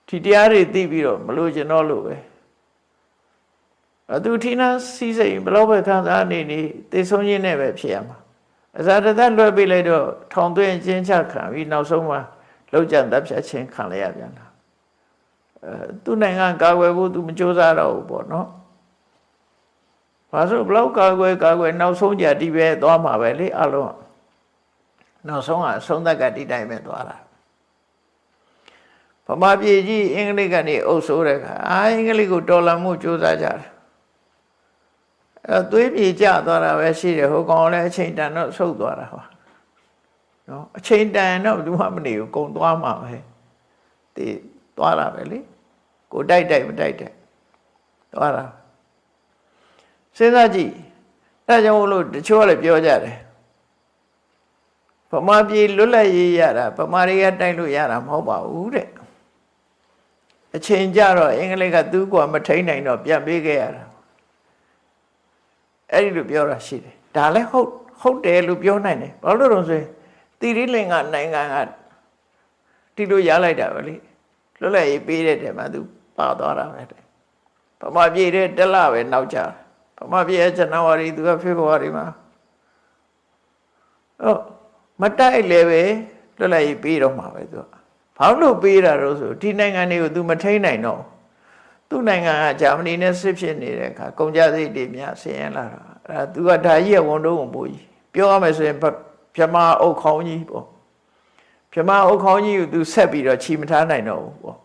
ဒီတရားတွေသိပြီးတော့မလို့ကျွန်တော်လို့ပဲသူထိနှံစီးစိမ်ဘလို့ပဲခံစားနေသိဆုံးခြင်းနဲ့ပဲဖြစ်ရမှာအစာရတလွှဲပေးလိုက်တော့ထောင်သွင်းချင်းချခံပြီးနောက်ဆုံးမှာလောက်ကျန်တပ်ဖြတ်ခြင်းခံလိုက်ရပြန်တာသူ့နိုင်ငံကာကွယ်ဖို့သူမကြိုးစားတော့ဘူးပေါ့နော်ဘာလို့ဘလောက်ကာကွယ်နောက်ဆုံးကြတိပဲသွားမှာပဲလေအလုံးနောက်ဆုံးကအဆုံးသက်ကတိတိုင်းပဲသွားတာဗမာပြည်ကြီးအင်္ဂလိပ်ကနေအုပ်စိုးတဲ့အခါအင်္ဂလိပ်ကိုတော်လှန်မှုကြိုးစားကြတယ်သွေးပြေကျသွားတာပဲရှိတယ်ဟိုကောင်လည်းအချိန်တန်တော့ဆုတ်သွားတာပါနော်အချိန်တန်တော့ဘူးမှမနေဘူးကုန်သွားမှာပဲဒီသွားတာပဲလေကိုတိုက်မတိုက်တဲ့သွားတာစဉ်းစားကြည့်အဲကြောင့်လို့တချို့ကလည်းပြောကြတယ်ဗမာပြည်လွတ်လပ်ရေးရတာဗမာတွေကတိုက်လို့ရတာမဟုတ်ပါဘူးတဲ့အချိန်ကြတော့အင်္ဂလိပ်ကသူ့ကွာမထိန်နိုင်တော့ပြန်ပေးခဲ့ရတာအဲ့ဒီလိုပြောတာရှိတယ်ဒါလည်းဟုတ်တယ်လို့ပြောနိုင်တယ်ဘာလို့လဲဆိုရင်တိရိလင်္ကာနိုင်ငံကဒီလိုရလိုက်တာပဲလေလွတ်လပ်ရေးပေးတဲ့တဲမှာသူပါသွားတာပဲဗမာပြည်တဲ့တလပဲနောက်ကြဗမာပြည်ဇန်နဝါရီသူကဖေဖော်ဝါရီမှာမတိုက်လည်းပဲလွတ်လပ်ရေးပေးတော့မှာပဲသူကဘာလို့ပေးတာတော့ဆိုဒီနိုင်ငံတွေကိုသူမထိန်နိုင်တော့သူ့နိုင်ငံကဂျာမနီနဲ့စစ်ဖြစ်နေတဲ့အခါကုန်ကြစိတ်တွေများဆင်းရဲလာတာအဲသူကဒါကြီးရဲ့ဝန်တော့ဝန်ပိုးကြီးပြောရမယ်ဆိုရင်ဗမာအုပ်ခေါင်းကြီးပေါ့ဗမာအုပ်ခေါင်းကြီးကိုသူဆက်ပြီးတော့ချီမထားနိုင်တော့ဘူးပေါ့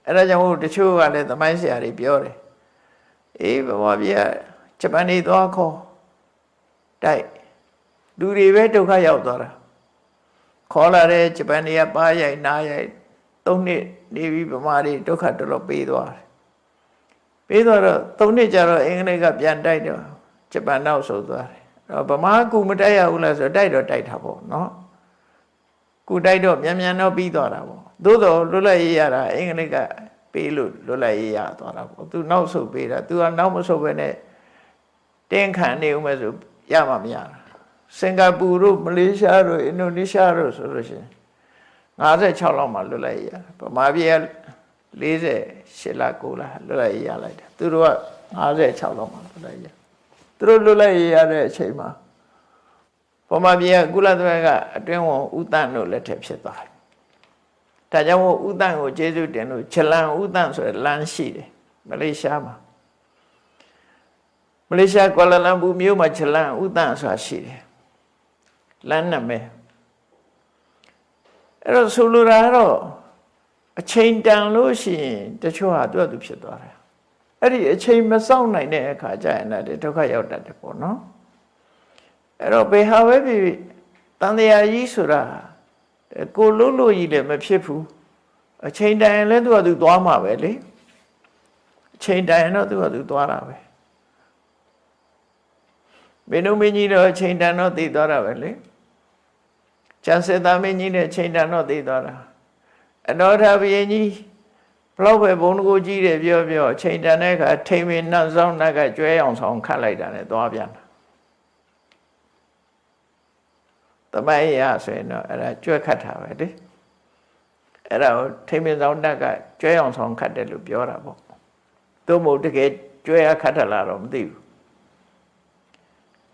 အဲဒါကြောင့်တချို့ကလည်းသမိုင်းဆရာတွေပြောတယ်အေးဗမာပြည်ကဂျပန်နေသွားခေါ်တိုက်လူတွေပဲဒုက္ခရောက်သွားတာခေါ်လာတဲ့ဂျပန်တွေကပါရိုက်နားရိုက်3 နှစ်နေပြီးဗမာတွေဒုက္ခတော်တော်ပေးသွားတယ်ပေးသွားတော့3 နှစ်ကြာတော့အင်္ဂလိပ်ကပြန်တိုက်တော့ဂျပန်နောက်ဆုတ်သွားတယ်အဲ့တော့ဗမာကူမတိုက်ရဘူးလားဆိုတော့တိုက်တာပေါ့နော်ကူတိုက်တော့မြန်တော့ပြီးသွားတာပေါ့သို့တော်လွတ်လပ်ရေးရတာအင်္ဂလိပ်ကပေးလို့လွတ်လပ်ရေးရသွားတာပေါ့သူနောက်ဆုတ်ပေးတာသူကနောက်မဆုတ်ဘဲနဲ့တင်းခံနေဦးမယ်ဆိုရမှာမရတာစင်ကာပူတို့မလေးရှားတို့အင်ဒိုနီးရှားတို့ဆိုလို့ရှိရင်56လောက်မှလွတ်လပ်ရေးရဗမာပြည်က48လ9လလွတ်လပ်ရေးရလိုက်တယ်သူတို့က56လောက်မှလွတ်လပ်ရေးသူတို့လွတ်လပ်ရေးရတဲ့အချိန်မှာဗမာပြည်ကကုလသမဂ္ဂအတွင်းဝန်ဦးတန့်တို့လက်ထက်ဖြစ်သွားတယ်ဒါကြောင့်မို့ဦးတန့်ကိုကျေးဇူးတင်လို့ချလန်ဦးတန့်ဆိုတဲ့လမ်းရှိတယ်မလေးရှားမှာမလေးရှားကွာလာလမ်ပူမြို့မှာချလန်ဦးတန့်ဆိုတာရှိတယ်လမ်းနာမည် အဲ့တော့ဆိုလိုတာကတော့အချိန်တန်လို့ရှိရင်တချို့ဟာသူဖြစ်သွားတယ်အဲ့ဒီအချိန်မစောင့်နိုင်တဲ့အခါကျရင်လည်းဒုက္ခရောက်တတ်တယ်ပေါ့နော်အဲ့တော့ဘယ်ဟာပဲဖြစ်တန်တရားကြီးဆိုတာကိုလို့ကြီးလည်းမဖြစ်ဘူးအချိန်တန်ရင်လည်းသူသွားမှာပဲလေအချိန်တန်ရင်တော့သူသွားတာပဲမင်းတို့မင်းကြီးတော့အချိန်တန်တော့သိသွားတာပဲလေကျန်စေသားမင်းကြီးနဲ့အချိန်တန်တော့သိသွားတာအနောထဘုရင်ကြီးဘလောက်ပဲဘုံကိုကြီးတယ်ပြောအချိန်တန်တဲ့အခါထိမ်မင်းနှံ့ဆောင်နှက်ကကျွဲအောင်ဆောင်ခတ်လိုက်တာနဲ့သွားပြန်တာတမိုင်းရဆိုရင်တော့အဲ့ဒါကျွဲခတ်တာပဲလေအဲ့ဒါကိုထိမ်မင်းဆောင်နှက်ကကျွဲအောင်ဆောင်ခတ်တယ်လို့ပြောတာပေါ့သို့မဟုတ်တကယ်ကျွဲရခတ်တယ်လားတော့မသိဘူး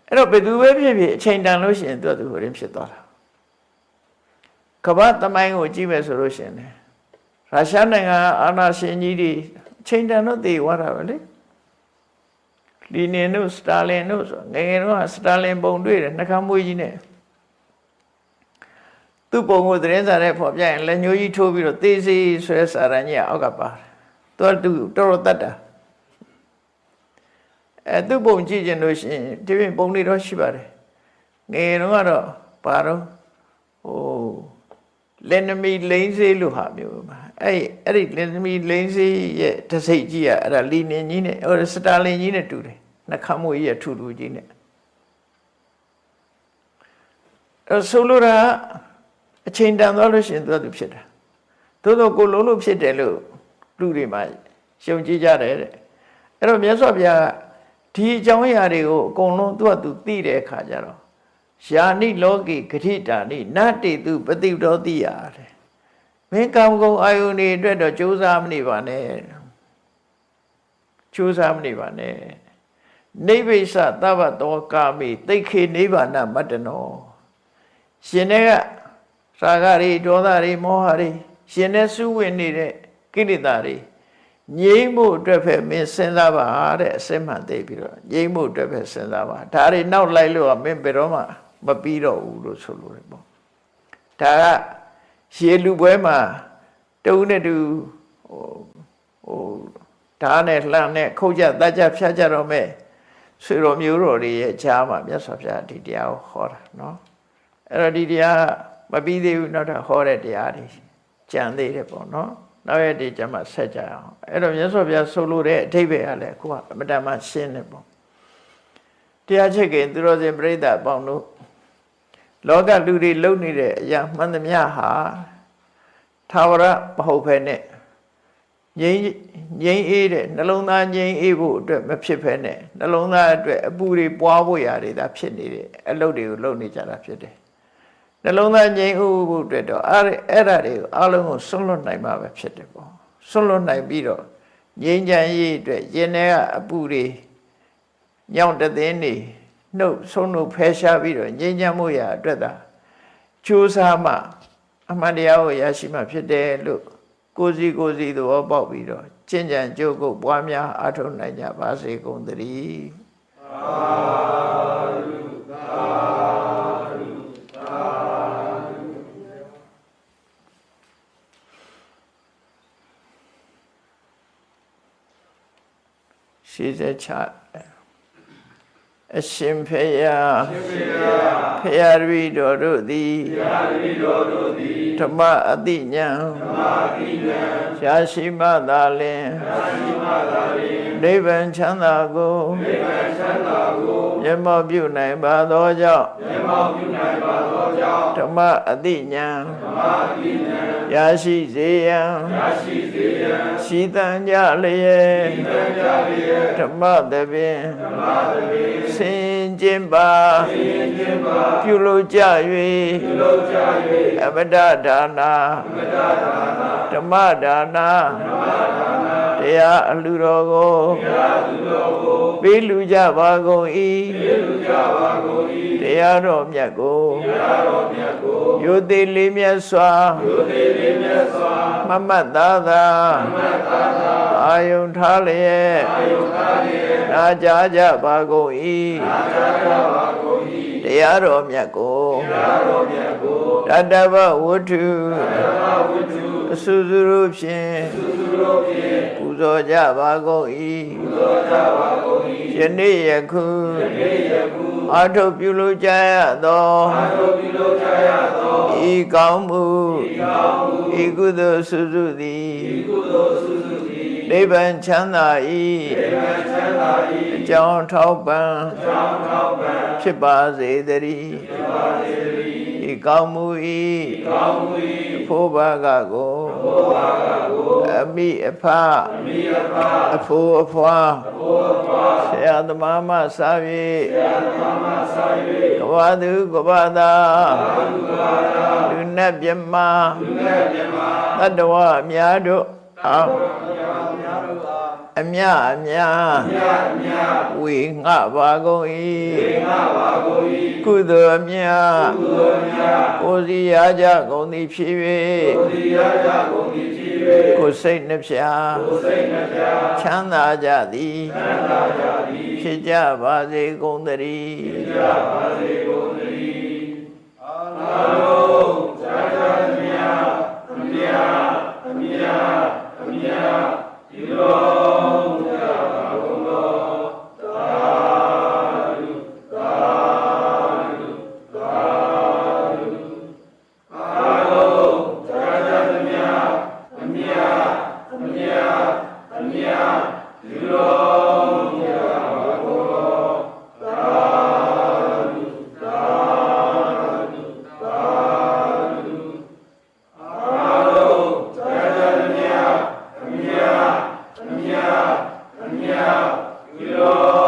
အဲ့တော့ဘယ်သူပဲဖြစ်ဖြစ်အချိန်တန်လို့ရှိရင်သူဟိုရင်းဖြစ်သွားတာကမ္ဘာတမိုင်းကိုကြည့်မယ်ဆိုလို့ရှိရင်ရုရှားနိုင်ငံအာဏာရှင်ကြီးတွေအချိန်တန်တော့သိသွားတာပဲလေလီနင်တို့စတာလင်တို့ဆိုငယ်ငယ်တော့စတာလင်ပုံတွေ့တယ်နှခမ်းမွေးကြီးနဲ့သူ့ပုံကိုသတင်းစာထဲပေါ်ပြရင်လက်ညှိုးကြီးထိုးပြီးတော့သေစီဆွဲစာရန်ကြီးအောက်ကပါတယ်သူတော်တတ်တာသူ့ပုံကြည့်ကြလို့ရှိရင်ဒီပြင်ပုံတွေတော့ရှိပါတယ်ငယ်တော့ကတော့ဘာတော့ဟိုလက်နမီလိမ့်စေးလို့ဟာမျိုးပါအဲ့ဒီလက်နမီလိမ့်စေးရဲ့တစိတ်ကြီးကအဲ့ဒါလီနင်ကြီးနဲ့ဟိုစတာလင်ကြီးနဲ့တူတယ်နှခမ်းမွေးကြီးထူကြီးနဲ့ဆိုလိုတာအချိန်တန်သွားလို့ရှိရင်သူဖြစ်တာသို့တော့ကိုလုံးလို့ဖြစ်တယ်လို့လူတွေမှာရှုံကြည့်ကြတယ်တဲ့အဲ့တော့မြတ်စွာဘုရားဒီအကြောင်းအရာတွေကိုအကုန်လုံးသူသိတဲ့အခါကျတော့ယာနိလောကိဂတိတာနိနတ္တိတုပတိတောတိယတဲ့မင်းကာမဂုဏ်အာယုန်တွေအတွက်တော့ကြိုးစားမနေပါနဲ့ကြိုးစားမနေပါနဲ့နိဗ္ဗိသသဗ္ဗတောကာမိသိခေနိဗ္ဗာနမတ္တနောရှင်တဲ့ကရာဂတွေဒေါသတွေမောဟတွေရှင်တဲ့စုဝင်နေတဲ့ကိလေသာတွေငြိမ်းဖို့အတွက်ပဲမင်းစဉ်းစားပါတဲ့အစစ်မှန်သိပြီးတော့ငြိမ်းဖို့အတွက်ပဲစဉ်းစားပါဒါတွေနောက်လိုက်လို့မင်းဘယ်တော့မှမပြီးတော့ဘူးလို့ဆိုလို့ရပေါ့ဒါကရေလူပွဲမှာတုံးနဲ့တူဟိုဓာတ်နဲ့လှမ်းနဲ့ခုတ်ကြတတ်ကြဖြတ်ကြတော့မဲ့ဆွေတော်မျိုးတော်တွေရဲ့ကြားမှာမြတ်စွာဘုရားဒီတရားကိုဟောတာနော်အဲ့တော့ဒီတရားမပြီးသေးဘူးနောက်ထပ်ဟောတဲ့တရားတွေကြံသေးတယ်ပေါ့နော်နောက်ရက်ဒီကျမှဆက်ကြအောင်အဲ့တော့မြတ်စွာဘုရားဆိုလိုတဲ့အဓိပ္ပာယ်ကလည်းအခုကအမတန်မှရှင်းတယ်ပေါ့တရားချစ်ခင်သူတော်စင်ပြိဿအပေါင်းတို့လောကလူတွေလုံနေတဲ့အရာမှန်သမျှဟာသာဝရမဟုတ်ဘဲနဲ့ငြိမ်းအေးတဲ့နှလုံးသားငြိမ်းအေးဖို့အတွက်မဖြစ်ဘဲနဲ့နှလုံးသားအတွက်အပူတွေပွားဖို့ရာတွေဒါဖြစ်နေတယ်အလုပ်တွေကိုလုပ်နေကြတာဖြစ်တယ်နှလုံးသားငြိမ်းဥဖို့အတွက်တော့အဲ့ဒါတွေကိုအလုံးကိုဆွန့်လွတ်နိုင်မှာပဲဖြစ်တယ်ပေါ့ဆွန့်လွတ်နိုင်ပြီးတော့ငြိမ်းချမ်းရေးအတွက်ရင်ထဲကအပူတွေညောင်းတသိန်းနေနှုတ်ဆုံးနှုတ်ဖယ်ရှားပြီးတော့ငြိမ်းချမ်းမှုရာအတွက်သာကြိုးစားမှအမှန်တရားကိုရရှိမှဖြစ်တယ်လို့ကိုယ်စီသဘောပေါက်ပြီးတော့ကျင့်ကြံကြိုးကုပ်ပွားများအားထုတ်နိုင်ကြပါစေကုန်သတည်းသာဓုသာဓုသာဓုရှိစေချအရှင်ဖေယဖေယရဝိတော်တို့သည်ဓမ္မအတိညာရှားရှိမှသာလင်နိဗ္ဗာန်ချမ်းသာကိုမျက်မှောက်ပြုနိုင်ပါသောကြောင့်ဓမ္မအတိညာရရှိစေရန်ရှိတန်ကြလျက်ဓမ္မသဖြင့်ဆင်ကျင်ပါပြုလုပ်ကြ၍အမတဒါနာဓမ္မဒါနာတရားအလှတော်ကိုပေးလူကြပါကုန်၏တရားတော်မြတ်ကိုယုတိလေးမြတ်စွာမမတ်သားသာအာယုန်ထားလျက်နာကြားကြပါကုန်၏ တရားတော်မြတ်ကိုတတ္တဗဝတ္ထုအစုစုတို့ဖြင့်ပူဇော်ကြပါကုန်၏ယနေ့ယခုအာထုပ်ပြုလုပ်ကြရသောဤကောင်းမှုဤကုသိုလ်စုစုသည်နိဗ္ဗာန်ချမ်းသာ၏အကြောင်းထောက်ပံ့ဖြစ်ပါစေတည်းဤကောင်းမှု၏ဖို့ဘာကကိုအမိအဖအဖို့အဖွာဆရာသမားမစာ၍ကဘာသူကဘာသာလူနဲ့မြမတတ္တဝအများတို့အောင်အမြဝေငှပါကုန်၏ကုသိုလ်အမြကိုယ်စီရကြကုန်သည်ဖြစ်၍ကိုယ်စိတ်နှဖျားချမ်းသာကြသည်ဖြစ်ကြပါစေကုန်သတည်းအာလုံးဇာတမြအမြဒီလုံးကြပါကုန်သောသာဓုသာဓုသာဓုအာလုံးဇာတမြအမြဒီလုံးကြပါကုန်သောသာဓုသာဓုသာဓုအာလုံးဇာတမြအမြဒီလုံး